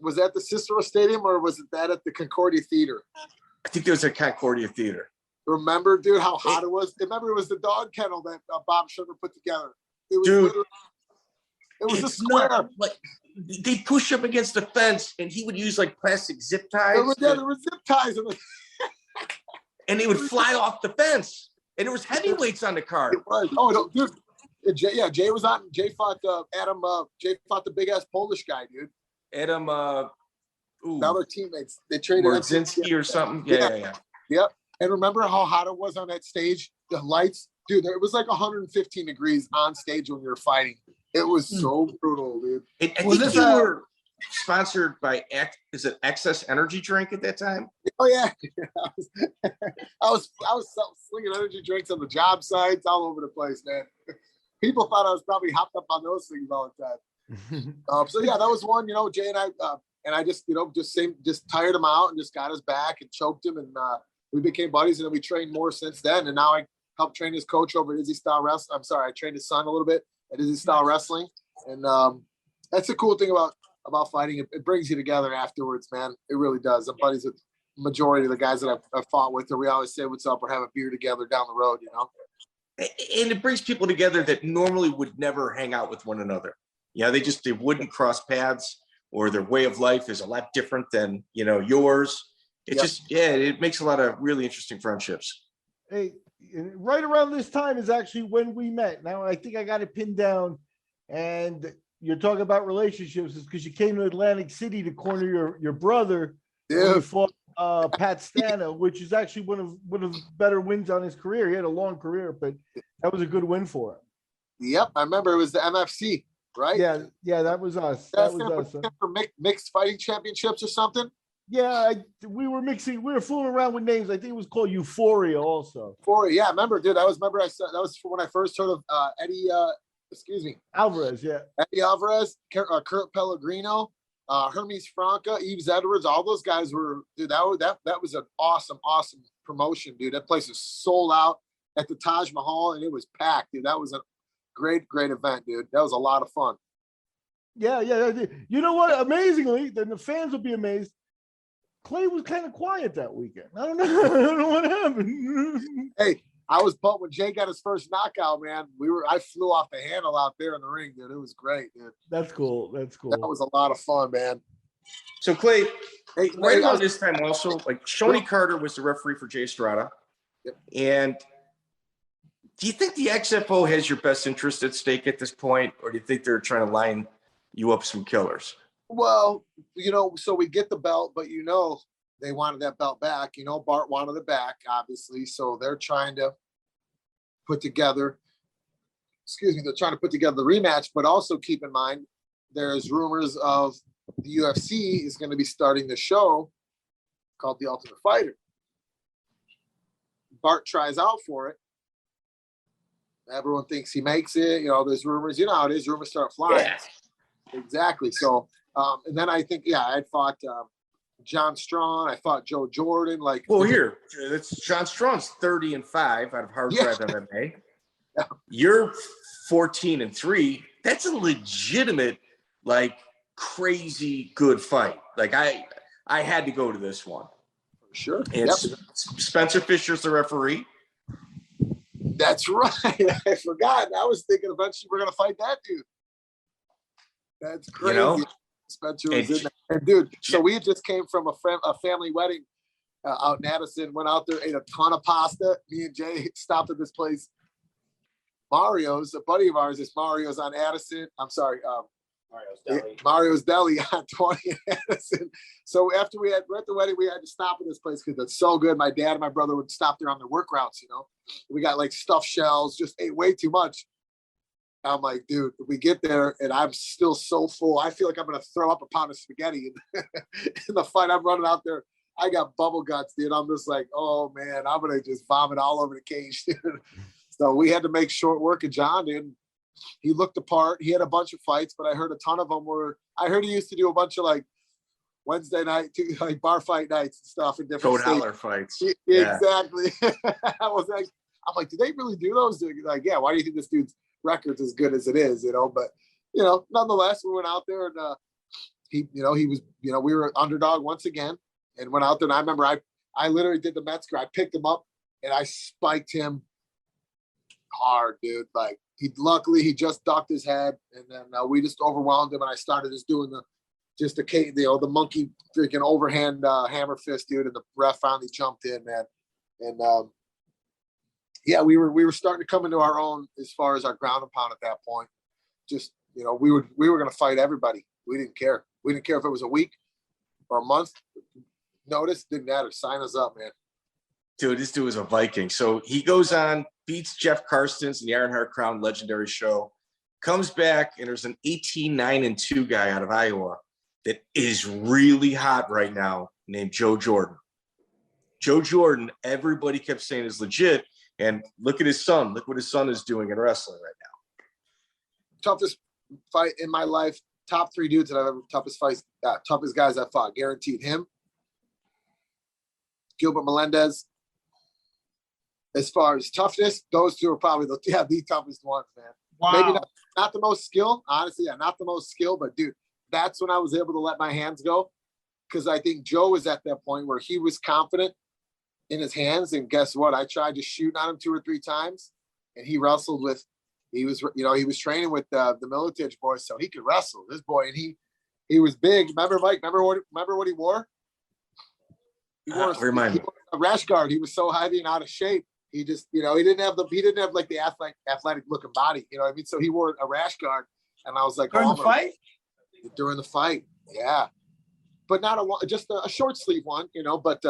Was that the Cicero Stadium, or was it that at the Concordia Theater? I think it was at Concordia Theater. Remember, dude, how hot it was? Remember, it was the dog kennel that Bob Sugar put together. It was it was a square. Like they push up against the fence, and he would use like plastic zip ties. There were zip ties in and he would fly off the fence. And there was heavyweights on the card. It was. Oh, no, dude. Jay was on. Jay fought Adam. Jay fought the big ass Polish guy, dude. Adam. Now they're teammates. They traded Martínez or something. Yeah. Yep. And remember how hot it was on that stage? The lights, dude. It was like 115 degrees on stage when we were fighting. It was so brutal, dude. I think you were sponsored by Excess Energy Drink at that time? Oh yeah. I was slinging energy drinks on the job sites all over the place, man. People thought I was probably hopped up on those things all the time. So yeah, that was one. Jay and I. And I just, just tired him out and just got his back and choked him. And we became buddies, and then we trained more since then. And now I helped train his coach over at Izzy Style Wrestling. I'm sorry, I trained his son a little bit at Izzy Style Wrestling. And that's the cool thing about fighting. It brings you together afterwards, man. It really does. I'm buddies with the majority of the guys that I've fought with, or we always say what's up or have a beer together down the road, And it brings people together that normally would never hang out with one another. They wouldn't cross paths. Or their way of life is a lot different than, yours. It makes a lot of really interesting friendships. Hey, right around this time is actually when we met. Now, I think I got it pinned down. And you're talking about relationships is because you came to Atlantic City to corner your brother. Yeah. Who fought Pat Stana, which is actually one of the better wins on his career. He had a long career, but that was a good win for him. Yep, I remember it was the MFC. Right? Yeah, that was us. That was us. For mixed fighting championships or something? Yeah, we were fooling around with names. I think it was called Euphoria also. Euphoria, yeah, I remember, dude. I said that was when I first heard of Eddie Alvarez, yeah. Eddie Alvarez, Kurt Pellegrino, Hermes Franca, Yves Edwards, all those guys were, dude, that was an awesome promotion, dude. That place was sold out at the Taj Mahal, and it was packed, dude. That was a great event, dude. That was a lot of fun. Yeah. You know what? Amazingly, then the fans will be amazed. Clay was kind of quiet that weekend. I don't know what happened. Hey, I was pumped when Jay got his first knockout, man. I flew off the handle out there in the ring, dude. It was great, dude. That's cool. That was a lot of fun, man. So Clay, Hey, right around this time also, like Shoney Carter was the referee for Jay Estrada. Yep. And do you think the XFO has your best interest at stake at this point, or do you think they're trying to line you up some killers? Well, so we get the belt, but they wanted that belt back. Bart wanted it back, obviously. So they're trying to put together, they're trying to put together the rematch, but also keep in mind, there's rumors of the UFC is going to be starting the show called The Ultimate Fighter. Bart tries out for it. Everyone thinks he makes it. There's rumors. You know how it is. Rumors start flying. Yeah. Exactly. So, and then I think, I fought John Strong. I fought Joe Jordan. Here, that's John Strong's 30-5 out of Hard Drive MMA. Yeah. You're 14-3. That's a legitimate, crazy good fight. I had to go to this one. For sure. And Spencer Fisher's the referee. That's right. I forgot. I was thinking eventually we're gonna fight that dude. That's crazy. Spencer was in there. And dude, so we just came from a family wedding out in Addison. Went out there, ate a ton of pasta. Me and Jay stopped at this place, Mario's. A buddy of ours is Mario's on Addison. I'm sorry, Mario's Deli on 20 Addison. So after we're at the wedding, we had to stop at this place because it's so good. My dad and my brother would stop there on their work routes. We got stuffed shells, just ate way too much. I'm like, dude, we get there and I'm still so full. I feel like I'm gonna throw up a pound of spaghetti in the fight. I'm running out there. I got bubble guts, dude. I'm just like, oh man, I'm gonna just vomit all over the cage, dude. So we had to make short work of John, dude. He looked the part. He had a bunch of fights, but I heard a ton of them I heard he used to do a bunch of Wednesday night, bar fight nights and stuff in different Code Holler fights. Exactly. I'm like, do they really do those? Yeah, why do you think this dude's record's as good as it is? But nonetheless, we went out there and he was, we were underdog once again and went out there. And I remember I literally did the Metzger. I picked him up and I spiked him hard, dude. Luckily he just ducked his head, and then we just overwhelmed him, and I started just doing the monkey freaking overhand hammer fist, dude. And the ref finally jumped in, man. And we were starting to come into our own as far as our ground and pound at that point. Just we were going to fight everybody. We didn't care. We didn't care if it was a week or a month. Notice didn't matter. Sign us up, man. Dude, this dude was a Viking. So he goes on, beats Jeff Karstens in the Ironheart Crown Legendary Show, comes back, and there's an 18-9-2 guy out of Iowa that is really hot right now named Joe Jordan. Joe Jordan, everybody kept saying is legit, and look at his son. Look what his son is doing in wrestling right now. Toughest fight in my life. Top 3 dudes that I've ever, toughest guys I fought. Guaranteed him. Gilbert Melendez. As far as toughness, those 2 are probably the toughest ones, man. Wow. Maybe not the most skill, honestly. Not the most skill, but dude, that's when I was able to let my hands go, because I think Joe was at that point where he was confident in his hands, and guess what? I tried to shoot on him 2 or 3 times, and he wrestled with. He was training with the Militich boys, so he could wrestle. This boy, and he was big. Remember, Mike? Remember what he wore? He wore a rash guard. He was so heavy and out of shape. He just, he didn't have the athletic looking body, you know what I mean? So he wore a rash guard, and I was like, during the fight? During the fight, yeah. But not just a short sleeve one, but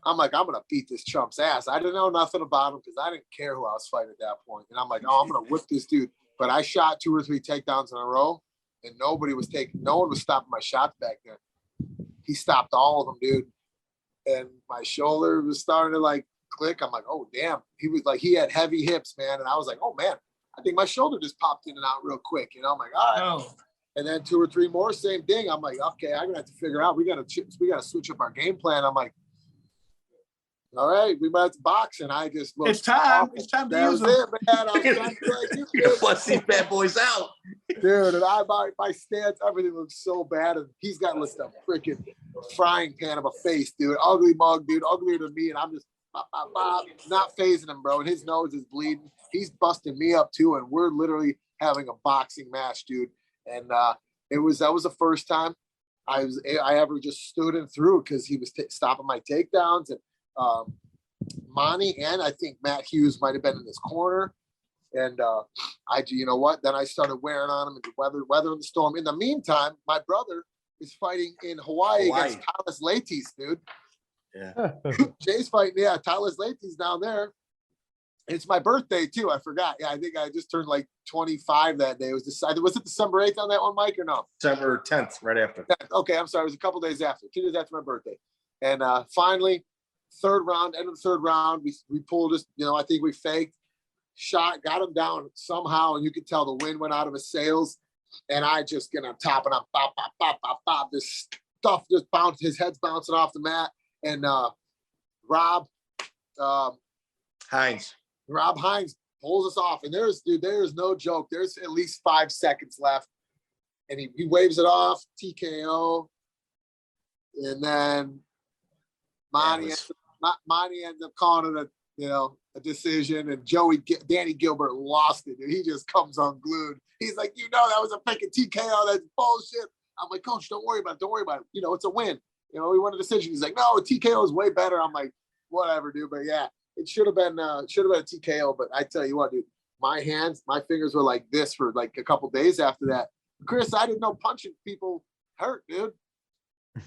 I'm like, I'm going to beat this chump's ass. I didn't know nothing about him because I didn't care who I was fighting at that point. And I'm like, I'm going to whip this dude. But I shot 2 or 3 takedowns in a row, and no one was stopping my shots back then. He stopped all of them, dude. And my shoulder was starting to click. I'm like, oh damn. He was he had heavy hips, man. And I was like, oh man, I think my shoulder just popped in and out real quick. I'm like, all right. Oh. And then 2 or 3 more, same thing. I'm like, okay, I'm gonna have to figure out. We gotta switch up our game plan. I'm like, all right, we might have to box, and I just looked. It's time. awful. It's time to That use was them. it, man. I was trying to be like you, dude. Bust these bad boys out. Dude, and my stance, everything looks so bad, and he's got like a freaking frying pan of a face, dude. Ugly mug, dude, uglier than me, and I'm just not phasing him, bro. And his nose is bleeding. He's busting me up too, and we're literally having a boxing match, dude. And that was the first time I ever just stood him through because he was stopping my takedowns, and Monty and I think Matt Hughes might have been in his corner. And you know what? Then I started wearing on him and weather in the storm. In the meantime, my brother is fighting in Hawaii. Against Tyler Latis, dude. Yeah. Jay's fighting. Yeah, Tyler Latis down there. It's my birthday too. I forgot. Yeah, I think I just turned like 25 that day. It was decided. Was it December 8th on that one, Mike, or no? December 10th, right after. Okay, I'm sorry. It was a couple days after, 2 days after my birthday. And finally, end of the third round, we pulled this. You know, I think we faked. Shot, got him down somehow, and you could tell the wind went out of his sails. And I just get on top, and I'm pop, pop, pop, pop, pop. This stuff just bounced. His head's bouncing off the mat. And Rob Hines pulls us off. And there is no joke. There's at least 5 seconds left. And he waves it off, TKO. And then Monty ends up calling it a decision, and Danny Gilbert lost it, and he just comes unglued. He's like, that was a freaking TKO. That's bullshit. I'm like, Coach, don't worry about it. It's a win. We won a decision. He's like, no, a TKO is way better. I'm like, whatever, dude. But yeah, it should have been a TKO. But I tell you what, dude, my fingers were like this for like a couple days after that. Chris, I didn't know punching people hurt, dude.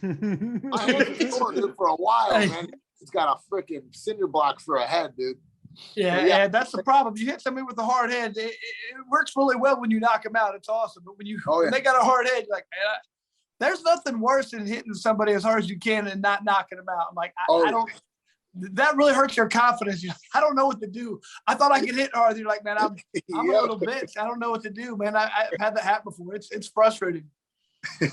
My hands were sore, dude, for a while, man. It's got a freaking cinder block for a head, dude. Yeah, that's the problem. You hit somebody with a hard head, it works really well when you knock them out. It's awesome. But when they got a hard head, you're like, man, there's nothing worse than hitting somebody as hard as you can and not knocking them out. I'm like, I don't. That really hurts your confidence. I don't know what to do. I thought I could hit hard. You're like, man, I'm a little bitch. I don't know what to do, man. I've had that happen before. It's frustrating.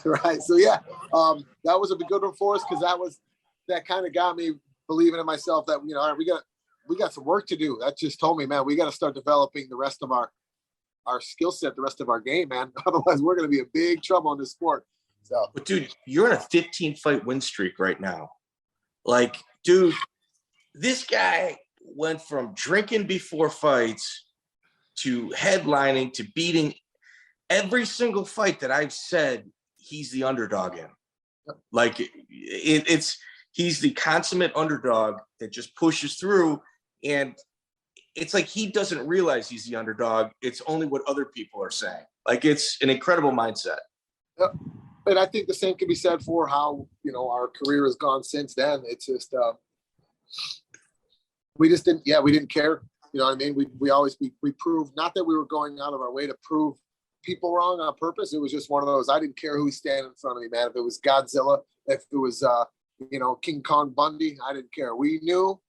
Right. So yeah, that was a good one for us because that kind of got me believing in myself that all right, we got some work to do. That just told me, man, we got to start developing the rest of our skill set, the rest of our game, man. Otherwise, we're going to be in big trouble in this sport. So, but dude, you're in a 15-fight win streak right now. Like, dude, this guy went from drinking before fights to headlining to beating every single fight that I've said he's the underdog in. Like, he's the consummate underdog that just pushes through, and it's like he doesn't realize he's the underdog. It's only what other people are saying. Like, it's an incredible mindset. Yep. And I think the same can be said for how, our career has gone since then. It's just, we didn't care. You know what I mean? We proved, not that we were going out of our way to prove people wrong on purpose. It was just one of those, I didn't care who was standing in front of me, man. If it was Godzilla, if it was, King Kong Bundy, I didn't care. We knew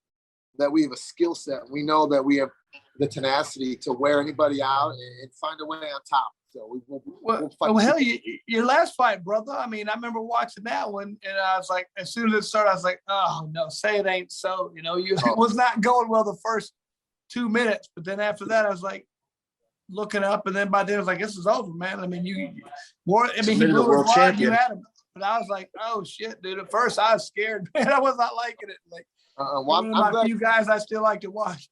that we have a skill set. We know that we have the tenacity to wear anybody out and find a way on top. So we'll fight. Well, hell, your last fight, brother. I mean, I remember watching that one, and I was like, as soon as it started, I was like, oh no, say it ain't so. It was not going well the first 2 minutes, but then after that, I was like looking up, and then by then I was like, this is over, man. I mean, he blew his wide, you had him, but I was like, oh shit, dude. At first, I was scared, man. I was not liking it. Like, one of my few guys I still like to watch.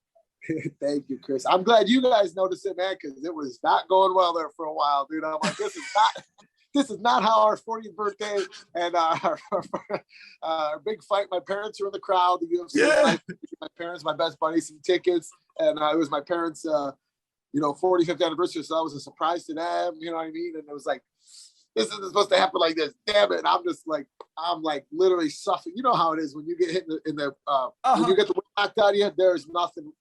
Thank you, Chris. I'm glad you guys noticed it, man, because it was not going well there for a while, dude. I'm like, this is not how our 40th birthday and our big fight. My parents were in the crowd. The UFC. Yeah. My parents, my best buddy, some tickets, and it was my parents' 45th anniversary. So that was a surprise to them. You know what I mean? And it was like, this isn't supposed to happen like this. Damn it! And I'm like literally suffering. You know how it is when you get hit in the when you get the wind knocked out of you. There's nothing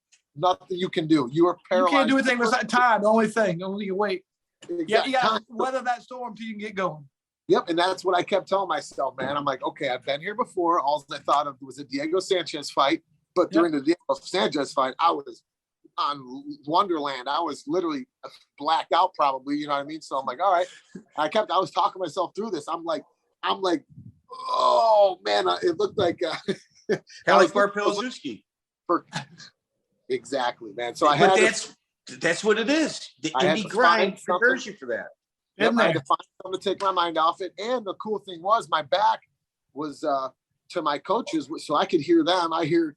you can do. You are paralyzed. You can't do anything with that time. The only thing, only you wait. Exactly. Yeah, you got to weather that storm till you can get going. Yep, and that's what I kept telling myself, man. I'm like, okay, I've been here before. All I thought of was a Diego Sanchez fight, but during the Diego Sanchez fight, I was on Wonderland. I was literally blacked out, probably. You know what I mean? So I'm like, all right. I was talking myself through this. I'm like, oh man, it looked like Kind of like Bart Palaziewski. Exactly, man. So that's what it is. The indie grind prepares you for that. Yep, I had to find something to take my mind off it. And the cool thing was my back was to my coaches, so I could hear them. I hear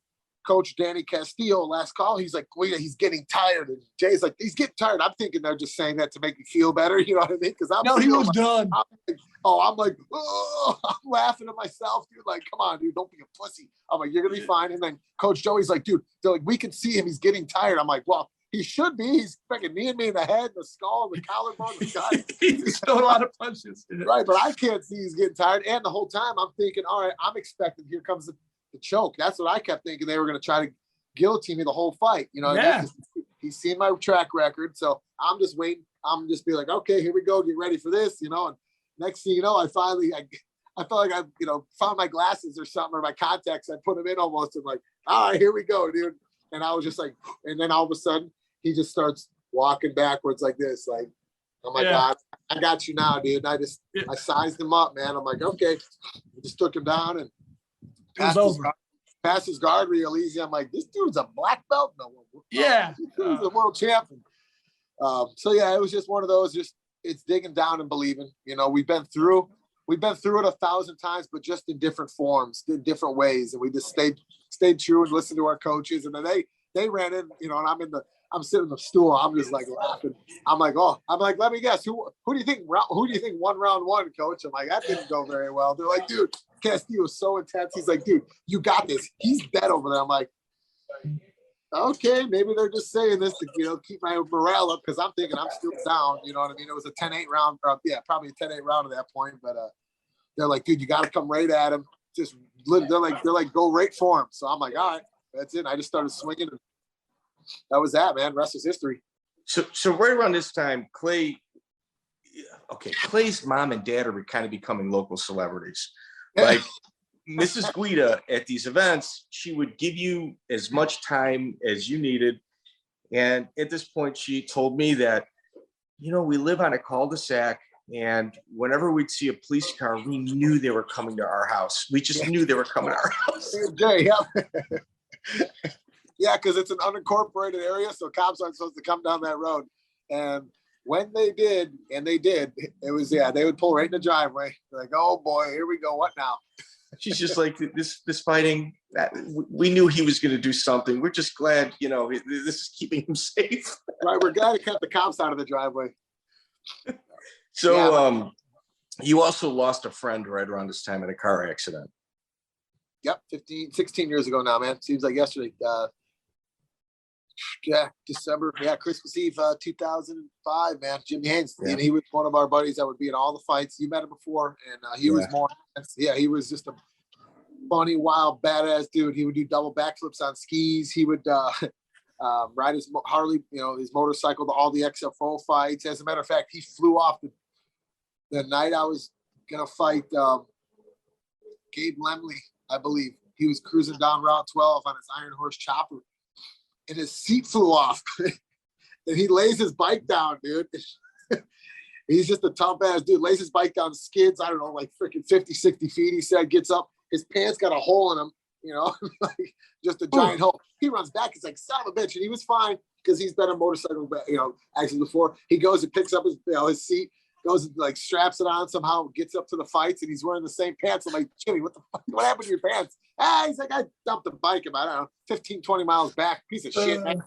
Coach Danny Castillo last call. He's like, Guida, he's getting tired. And Jay's like, he's getting tired. I'm thinking they're just saying that to make me feel better. You know what I mean? Because he was done. I'm like, oh, I'm laughing at myself, dude. Like, come on, dude, don't be a pussy. I'm like, you're gonna be fine. And then Coach Joey's like, dude, they're like, we can see him. He's getting tired. I'm like, well, he should be. He's freaking kneeing me in the head, the skull, the collarbone. He's still a lot of punches. Right, but I can't see he's getting tired. And the whole time I'm thinking, all right, I'm expecting here comes the choke. That's what I kept thinking. They were going to try to guillotine me the whole fight. You know, yeah. He's seen my track record, so I'm just waiting. I'm just be like, okay, here we go. Get ready for this, you know. And next thing you know, I felt like I, found my glasses or something, or my contacts. I put them in almost. I'm like, all right, here we go, dude. And I was just like, and then all of a sudden, he just starts walking backwards like this. Like, oh my God, I got you now, dude. And I sized him up, man. I'm like, okay. I just took him down and passed his guard real easy. I'm like, this dude's a black belt? No, yeah. This dude's a world champion. So yeah, it was just one of those, it's digging down and believing. You know, we've been through it 1,000 times, but just in different forms, in different ways. And we just stayed true and listened to our coaches. And then they ran in, and I'm sitting in the stool. I'm just like laughing. I'm like, let me guess. Who do you think won round one, coach? I'm like, that didn't go very well. They're like, dude, Castillo was so intense. He's like, dude, you got this. He's dead over there. I'm like, okay, maybe they're just saying this to, keep my morale up, because I'm thinking I'm still down. You know what I mean? It was a 10-8 round. Probably a 10-8 round at that point. But they're like, dude, you got to come right at him. They're like, go right for him. So I'm like, all right, that's it. I just started swinging. And that was that, man. Rest is history. So right around this time, Clay's mom and dad are kind of becoming local celebrities. Like Mrs. Guida at these events, she would give you as much time as you needed. And at this point, she told me that, we live on a cul-de-sac, and whenever we'd see a police car, we knew they were coming to our house. We just knew they were coming to our house. Yeah, because it's an unincorporated area, so cops aren't supposed to come down that road. And when they did, it was, they would pull right in the driveway. They're like, oh boy, here we go. What now? She's just like, this fighting, we knew he was going to do something. We're just glad, this is keeping him safe. Right, we're glad it kept the cops out of the driveway. So you also lost a friend right around this time in a car accident. Yep, 16 years ago now, man. Seems like yesterday. December. Yeah, Christmas Eve, 2005, man. Jimmy Haynes. Yeah. And he was one of our buddies that would be in all the fights. You met him before, and he was more. Yeah, he was just a funny, wild, badass dude. He would do double backflips on skis. He would ride his Harley, his motorcycle to all the XFO fights. As a matter of fact, he flew off the night I was gonna fight Gabe Lemley, I believe. He was cruising down Route 12 on his Iron Horse chopper, and his seat flew off. And he lays his bike down, dude. He's just a tough ass dude. Lays his bike down, skids, I don't know, like freaking 50, 60 feet. He said, gets up, his pants got a hole in them, like just a giant hole. He runs back. He's like, son of a bitch. And he was fine because he's been a motorcycle, actually before. He goes and picks up his seat, goes and like straps it on somehow, gets up to the fights, and he's wearing the same pants. I'm like, Jimmy, what the fuck? What happened to your pants? He's like, I dumped the bike about, I don't know, 15, 20 miles back. Piece of shit, man.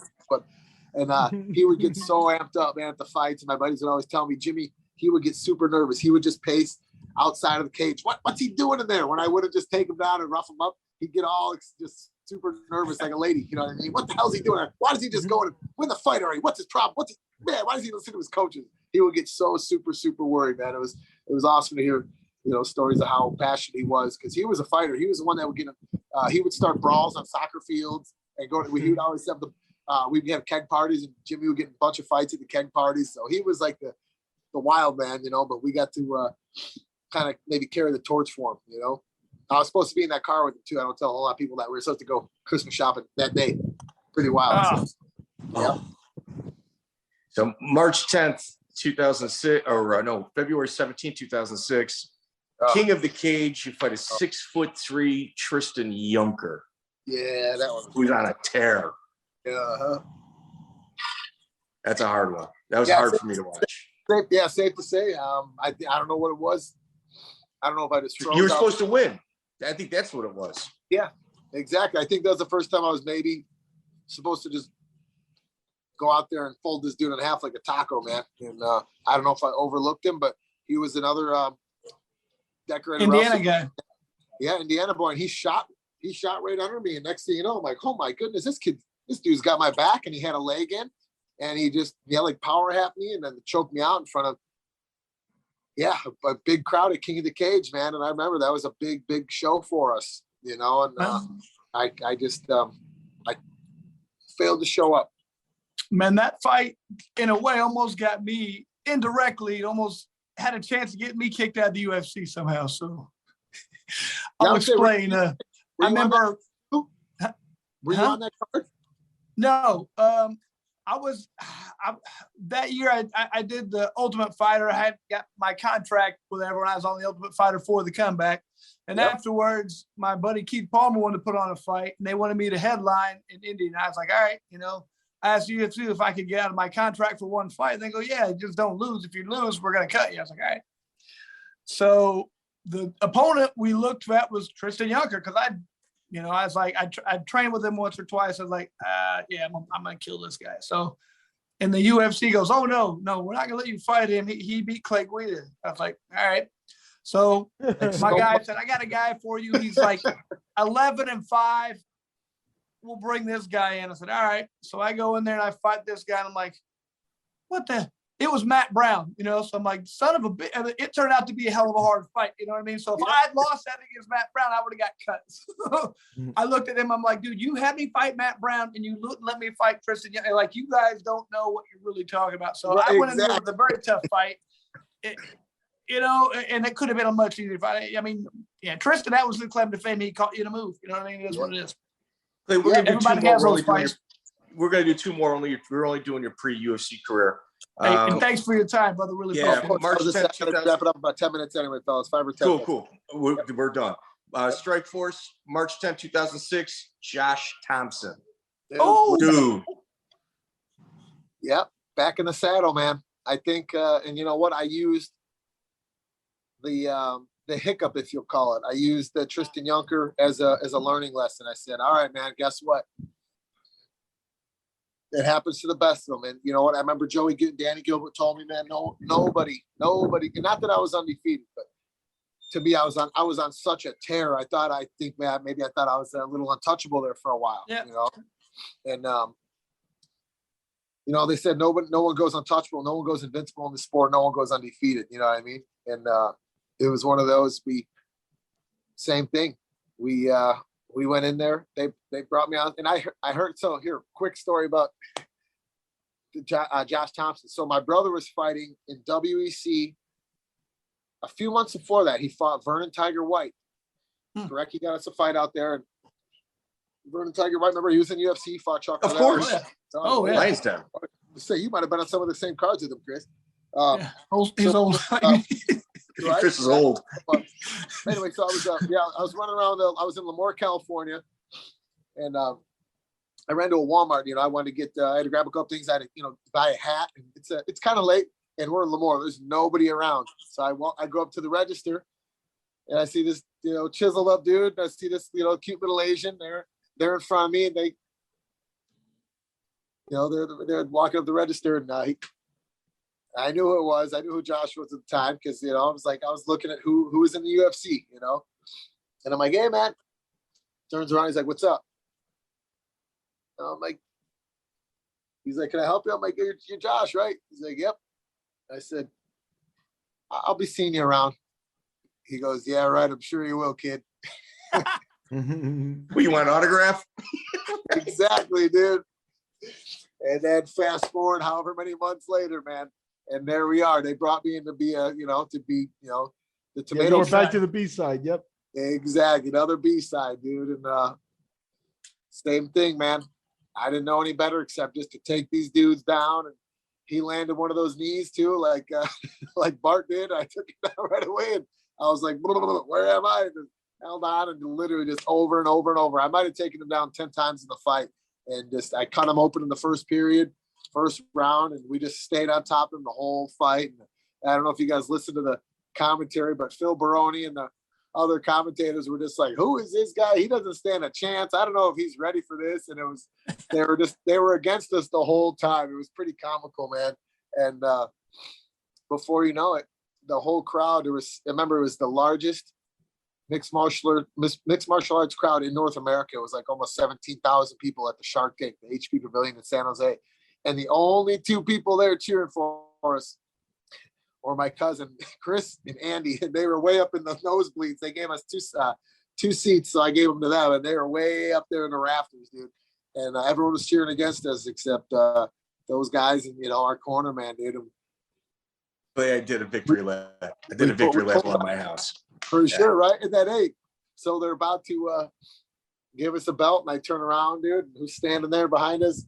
And he would get so amped up, man, at the fights. And my buddies would always tell me, Jimmy, he would get super nervous. He would just pace outside of the cage. What's he doing in there? When I would have just taken him down and rough him up, he'd get all just super nervous like a lady. You know what I mean? What the hell is he doing? Why does he just go and win the fight already? What's his problem? Man, why does he listen to his coaches? He would get so super, super worried, man. It was awesome to hear, stories of how passionate he was, because he was a fighter. He was the one that would get he would start brawls on soccer fields and he would always have we'd have keg parties, and Jimmy would get a bunch of fights at the keg parties. So he was like the wild man, but we got to kind of maybe carry the torch for him, I was supposed to be in that car with him too. I don't tell a whole lot of people that. We were supposed to go Christmas shopping that day. Pretty wild. Oh. So, yeah. So March 10th, 2006, February 17th, 2006, King of the cage. You fight a 6'3" Tristen Yunker. Yeah, that one. Who's on a tear. Yeah. That's a hard one. That was Yeah, hard for me to watch. Safe to say. I don't know what it was. I don't know if I just froze. You were supposed to win. I think that's what it was. Yeah, exactly. I think that was the first time I was maybe supposed to just go out there and fold this dude in half like a taco, man. And I don't know if I overlooked him, but he was another decorated Indiana wrestler. guy. Yeah, Indiana boy. And he shot right under me. And next thing you know, I'm like, oh my goodness, this dude's got my back, and he had a leg in, and he just like power hacked me and then choked me out in front of a big crowd at King of the Cage, man. And I remember that was a big show for us, and I failed to show up. Man, that fight in a way almost got me indirectly, almost had a chance to get me kicked out of the UFC somehow. So I'll explain. I remember. Were you on that card? No, that year I did the Ultimate Fighter. I had got my contract with everyone. I was on the Ultimate Fighter for the comeback. And afterwards, my buddy Keith Palmer wanted to put on a fight, and they wanted me to headline in Indy. And I was like, all right, I asked UFC if I could get out of my contract for one fight. And they go, yeah, just don't lose. If you lose, we're going to cut you. I was like, all right. So the opponent we looked at was Tristen Yunker, because I was like, I trained with him once or twice. I was like, yeah, I'm going to kill this guy. So, and the UFC goes, oh, no, we're not going to let you fight him. He beat Clay Guida. I was like, all right. So my guy said, I got a guy for you. He's like 11-5. We'll bring this guy in. I said, all right. So I go in there and I fight this guy. And I'm like, what the? It was Matt Brown, So I'm like, son of a bitch. It turned out to be a hell of a hard fight. You know what I mean? So if I had lost that against Matt Brown, I would have got cut. So I looked at him. I'm like, dude, you had me fight Matt Brown and you let me fight Tristen. Like, you guys don't know what you're really talking about. So I went in there with a very tough fight. And it could have been a much easier fight. I mean, Tristen, that was the claim to fame. He caught you in a move. You know what I mean? It is what it is. Clay, we're gonna do two more. We're going to do two more. We're only doing your pre-UFC career. Hey, and thanks for your time, brother. Really appreciate it. March 10th, wrap it up about 10 minutes anyway, fellas. 5 or 10. Cool. We're done. Strike Force, March 10th, 2006. Josh Thompson. Oh, dude. Yep, back in the saddle, man. I think, and you know what? I used the hiccup, if you'll call it. I used the Tristen Yunker as a learning lesson. I said, all right, man, guess what? It happens to the best of them. And you know what? I remember Danny Gilbert told me, man, nobody, and not that I was undefeated, but to me, I was on such a tear. I thought I was a little untouchable there for a while, and they said no one goes untouchable, no one goes invincible in the sport, no one goes undefeated. You know what I mean? And it was one of those. Same thing. We went in there. They brought me out, and I heard. So here, quick story about Josh Thompson. So my brother was fighting in WEC. A few months before that, he fought Vernon Tiger White. Correct? He got us a fight out there. And Vernon Tiger White, remember he was in UFC. He fought Chuck. Of course. Oh, yeah. Lansdowne. Say you might have been on some of the same cards with him, Chris. He's old. Right? Chris is old. Anyway, so I was running around. I was in Lemoore, California, and I ran to a Walmart. I wanted to I had to grab a couple things. I had to, buy a hat. And it's kind of late, and we're in Lemoore. There's nobody around. So I go up to the register, and I see this, chiseled up dude. And I see this, cute little Asian. They're in front of me, and they, they're walking up the register, and I knew who it was. I knew who Josh was at the time because, I was looking at who was in the UFC, and I'm like, hey, man. Turns around. He's like, what's up? And I'm like, he's like, can I help you? I'm like, you're Josh, right? He's like, yep. I said, I'll be seeing you around. He goes, yeah, right. I'm sure you will, kid. Well, you want an autograph? Exactly, dude. And then fast forward however many months later, man. And there we are. They brought me in to be the tomato. We're back to the B side. Yep. Exactly. Another B side, dude. And same thing, man. I didn't know any better except just to take these dudes down. And he landed one of those knees too, like Bart did. I took it down right away. And I was like, blah, blah, blah, where am I? And held on and literally just over and over and over. I might have taken him down 10 times in the fight. And just, I cut him open in the first period, first round, and we just stayed on top of him the whole fight. And I don't know if you guys listened to the commentary, but Phil Baroni and the other commentators were just like, who is this guy? He doesn't stand a chance. I don't know if he's ready for this. And it was, they were against us the whole time. It was pretty comical, man. And before you know it, the whole crowd, remember, it was the largest mixed martial arts crowd in North America. It was like almost 17,000 people at the Shark Tank, the HP Pavilion in San Jose. And the only two people there cheering for us were my cousin Chris and Andy. And they were way up in the nosebleeds. They gave us two seats, so I gave them to them. And they were way up there in the rafters, dude. And everyone was cheering against us except those guys and, our corner man, dude. I did a victory lap. I did a victory lap on my house. For sure, right? And that 8. So they're about to give us a belt, and I turn around, dude. Who's standing there behind us?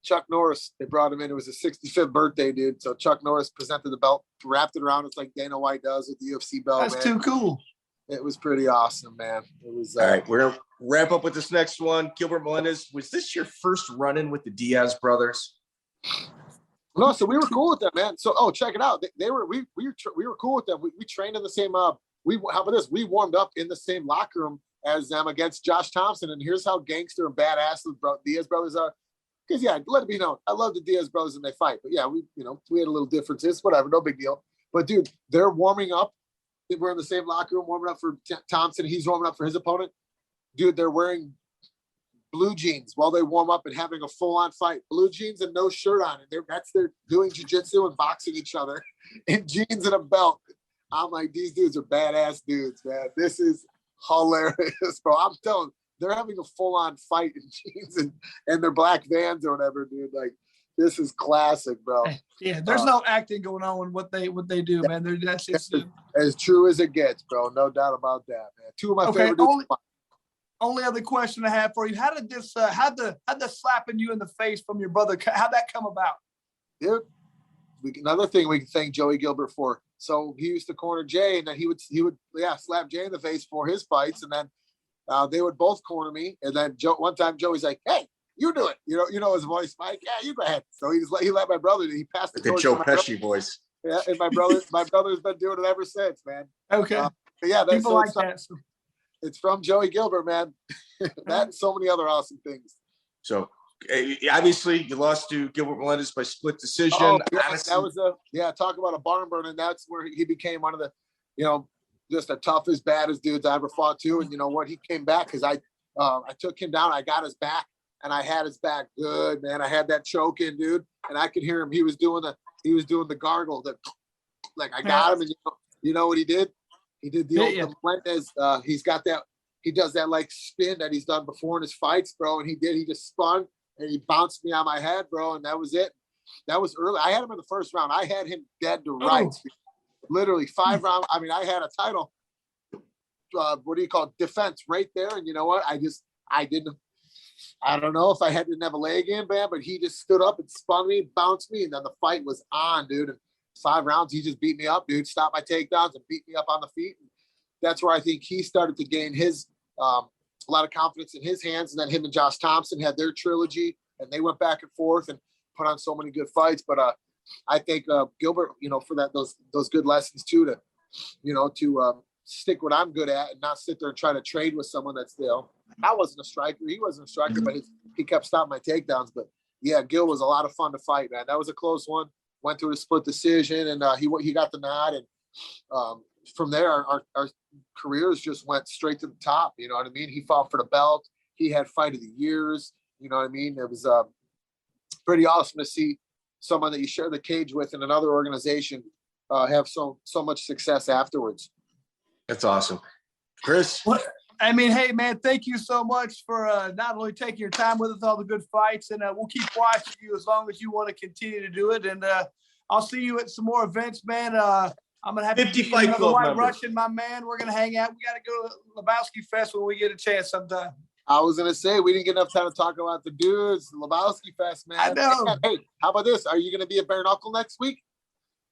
Chuck Norris. They brought him in. It was his 65th birthday, dude. So Chuck Norris presented the belt, wrapped it around. It's like Dana White does with the UFC belt. That's too cool. It was pretty awesome, man. It was. All right, we're gonna wrap up with this next one. Gilbert Melendez, was this your first run-in with the Diaz brothers? No, so we were cool with them, man. So, check it out. We were cool with them. We trained in the same. How about this? We warmed up in the same locker room as them against Josh Thompson. And here's how gangster and badass the Diaz brothers are. Because let it be known, I love the Diaz brothers and they fight. But yeah, we had a little differences. Whatever, no big deal. But dude, they're warming up. We're in the same locker room warming up for Thompson. He's warming up for his opponent. Dude, they're wearing blue jeans while they warm up and having a full-on fight. Blue jeans and no shirt on. And they're doing jiu-jitsu and boxing each other in jeans and a belt. I'm like, these dudes are badass dudes, man. This is hilarious, bro. I'm telling you, they're having a full-on fight in jeans and their black Vans or whatever, dude. Like, this is classic, bro. Yeah, there's no acting going on in what they do, man. That's just as true as it gets, bro. No doubt about that, man. Two of my favorite dudes. Only other question I have for you: how did this? How'd the slapping you in the face from your brother? How'd that come about? Dude, another thing we can thank Joey Gilbert for. So he used to corner Jay, and then he would slap Jay in the face for his fights, and then they would both corner me. And then one time Joey's like, "Hey, you do it." You know his voice, Mike. Yeah, you go ahead. So he let my brother. He passed the torch. Joe Pesci voice. Yeah, and my brother's been doing it ever since, man. Okay. Yeah, that's people like that. It's from Joey Gilbert, man. That and so many other awesome things. So obviously you lost to Gilbert Melendez by split decision. Oh, yeah, that was talk about a barn burner. And that's where he became one of the, just the toughest, baddest dudes I ever fought to. And you know what? He came back because I took him down. I got his back and I had his back good, man. I had that choke in, dude. And I could hear him. He was doing the gargle, I got him. And you know what he did? He did the old Mendes. He's got that. He does that like spin that he's done before in his fights, bro. And he just spun and he bounced me on my head, bro. And that was it. That was early. I had him in the first round. I had him dead to rights. Literally 5 rounds. I mean, I had a title. What do you call it? Defense right there. And you know what? I don't know if I didn't have a leg in, man, but he just stood up and spun me, bounced me, and then the fight was on, dude. And 5 rounds, he just beat me up, dude. Stopped my takedowns and beat me up on the feet. And that's where I think he started to gain his a lot of confidence in his hands. And then him and Josh Thompson had their trilogy, and they went back and forth and put on so many good fights. But I think Gilbert, for those good lessons too, to stick what I'm good at and not sit there and try to trade with someone that's I wasn't a striker, he wasn't a striker, but he kept stopping my takedowns. But yeah, Gil was a lot of fun to fight, man. That was a close one. Went through a split decision, and he got the nod. And from there, our careers just went straight to the top. You know what I mean? He fought for the belt. He had fight of the years. You know what I mean? It was pretty awesome to see someone that you share the cage with in another organization have so much success afterwards. That's awesome, Chris. I mean, hey, man, thank you so much for not only taking your time with us, all the good fights, and we'll keep watching you as long as you want to continue to do it. And I'll see you at some more events, man. I'm going to have 50 to Fight Club White members. Russian, my man. We're going to hang out. We got to go to Lebowski Fest when we get a chance sometime. I was going to say, we didn't get enough time to talk about the dudes, the Lebowski Fest, man. I know. Hey, how about this? Are you going to be a bare knuckle next week?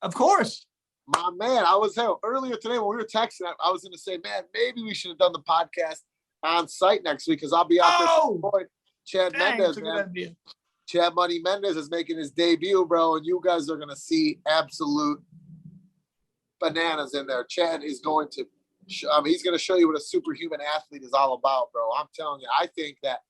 Of course. My man, I was earlier today when we were texting. I was going to say, man, maybe we should have done the podcast on site next week because I'll be out there. Boy, Chad Mendes, man. Chad Money Mendes is making his debut, bro, and you guys are going to see absolute bananas in there. Chad is going to, he's going to show you what a superhuman athlete is all about, bro. I'm telling you, I think that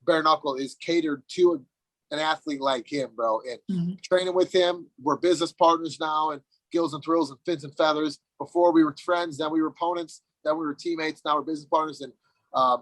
bare knuckle is catered to an athlete like him, bro. And training with him, we're business partners now, and Gills and Thrills and Fins and Feathers. Before we were friends, then we were opponents, then we were teammates, now we're business partners. And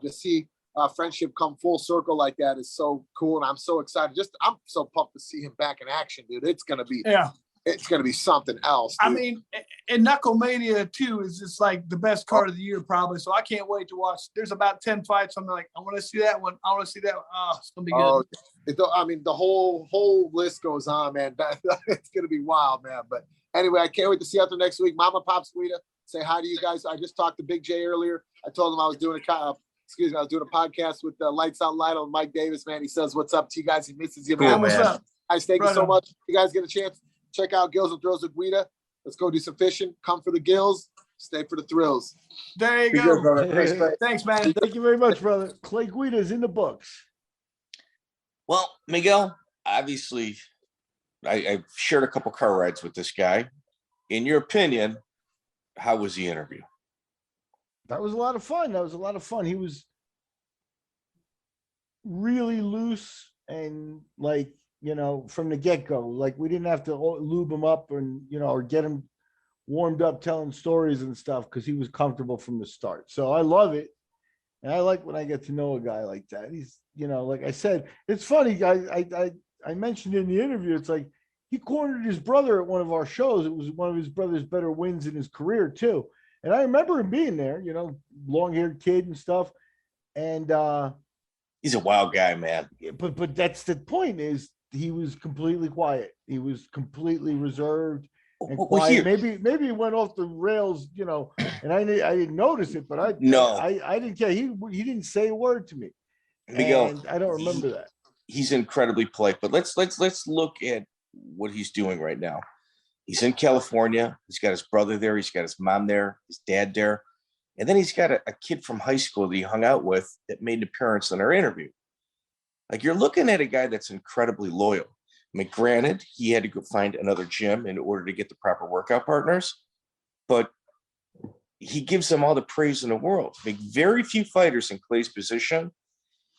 to see friendship come full circle like that is so cool. And I'm so excited. I'm so pumped to see him back in action, dude. It's going to be something else, dude. I mean, and Knucklemania 2 is just like the best card of the year, probably. So I can't wait to watch. There's about 10 fights. I'm like, I want to see that one. I want to see that one. Oh, it's going to be good. I mean, the whole list goes on, man. It's going to be wild, man. But anyway, I can't wait to see you out there next week. Mama Pops Guida, say hi to you guys. I just talked to Big J earlier. I told him I was doing a podcast with Lights Out Light on Mike Davis, man. He says, what's up to you guys? He misses you, man. Cool, what's up? Guys, thank you so much. You guys get a chance, check out Gills and Thrills with Guida. Let's go do some fishing. Come for the gills. Stay for the thrills. There you go. Good, brother. Thanks, man. Thank you very much, brother. Clay Guida is in the books. Well, Miguel, obviously, I've shared a couple car rides with this guy. In your opinion, how was the interview? That was a lot of fun. He was really loose and from the get-go. Like, we didn't have to lube him up and, or get him warmed up telling stories and stuff because he was comfortable from the start. So I love it. And I like when I get to know a guy like that. He's, like I said, it's funny. I mentioned in the interview, it's like he cornered his brother at one of our shows. It was one of his brother's better wins in his career too. And I remember him being there, long-haired kid and stuff. And he's a wild guy, man. But that's the point, is he was completely quiet. He was completely reserved and quiet. Maybe he went off the rails, and I didn't notice it, but I didn't care. He didn't say a word to me. And I don't remember that. He's incredibly polite, but let's look at what he's doing right now. He's in California. He's got his brother there. He's got his mom there, his dad there. And then he's got a kid from high school that he hung out with that made an appearance in our interview. Like, you're looking at a guy that's incredibly loyal. I mean, granted, he had to go find another gym in order to get the proper workout partners, but he gives them all the praise in the world. Like, very few fighters in Clay's position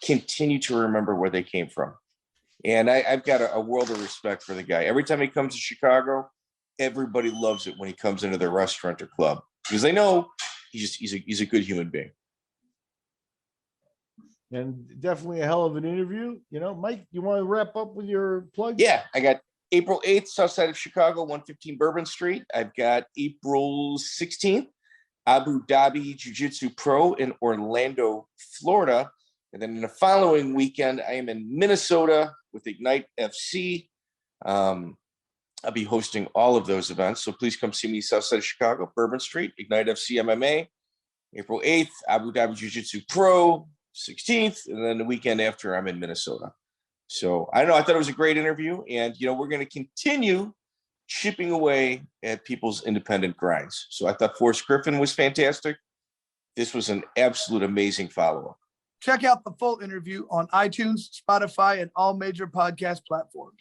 continue to remember where they came from. And I've got a world of respect for the guy. Every time he comes to Chicago, everybody loves it when he comes into their restaurant or club because they know he's a good human being. And definitely a hell of an interview. Mike, you want to wrap up with your plug? Yeah, I got April 8th, south side of Chicago, 115 Bourbon Street. I've got April 16th, Abu Dhabi Jiu-Jitsu Pro in Orlando, Florida. And then in the following weekend, I am in Minnesota with Ignite FC. I'll be hosting all of those events. So please come see me south side of Chicago, Bourbon Street, Ignite FC MMA, April 8th, Abu Dhabi Jiu-Jitsu Pro, 16th. And then the weekend after, I'm in Minnesota. So I don't know. I thought it was a great interview. And, we're going to continue chipping away at people's independent grinds. So I thought Forrest Griffin was fantastic. This was an absolute amazing follow-up. Check out the full interview on iTunes, Spotify, and all major podcast platforms.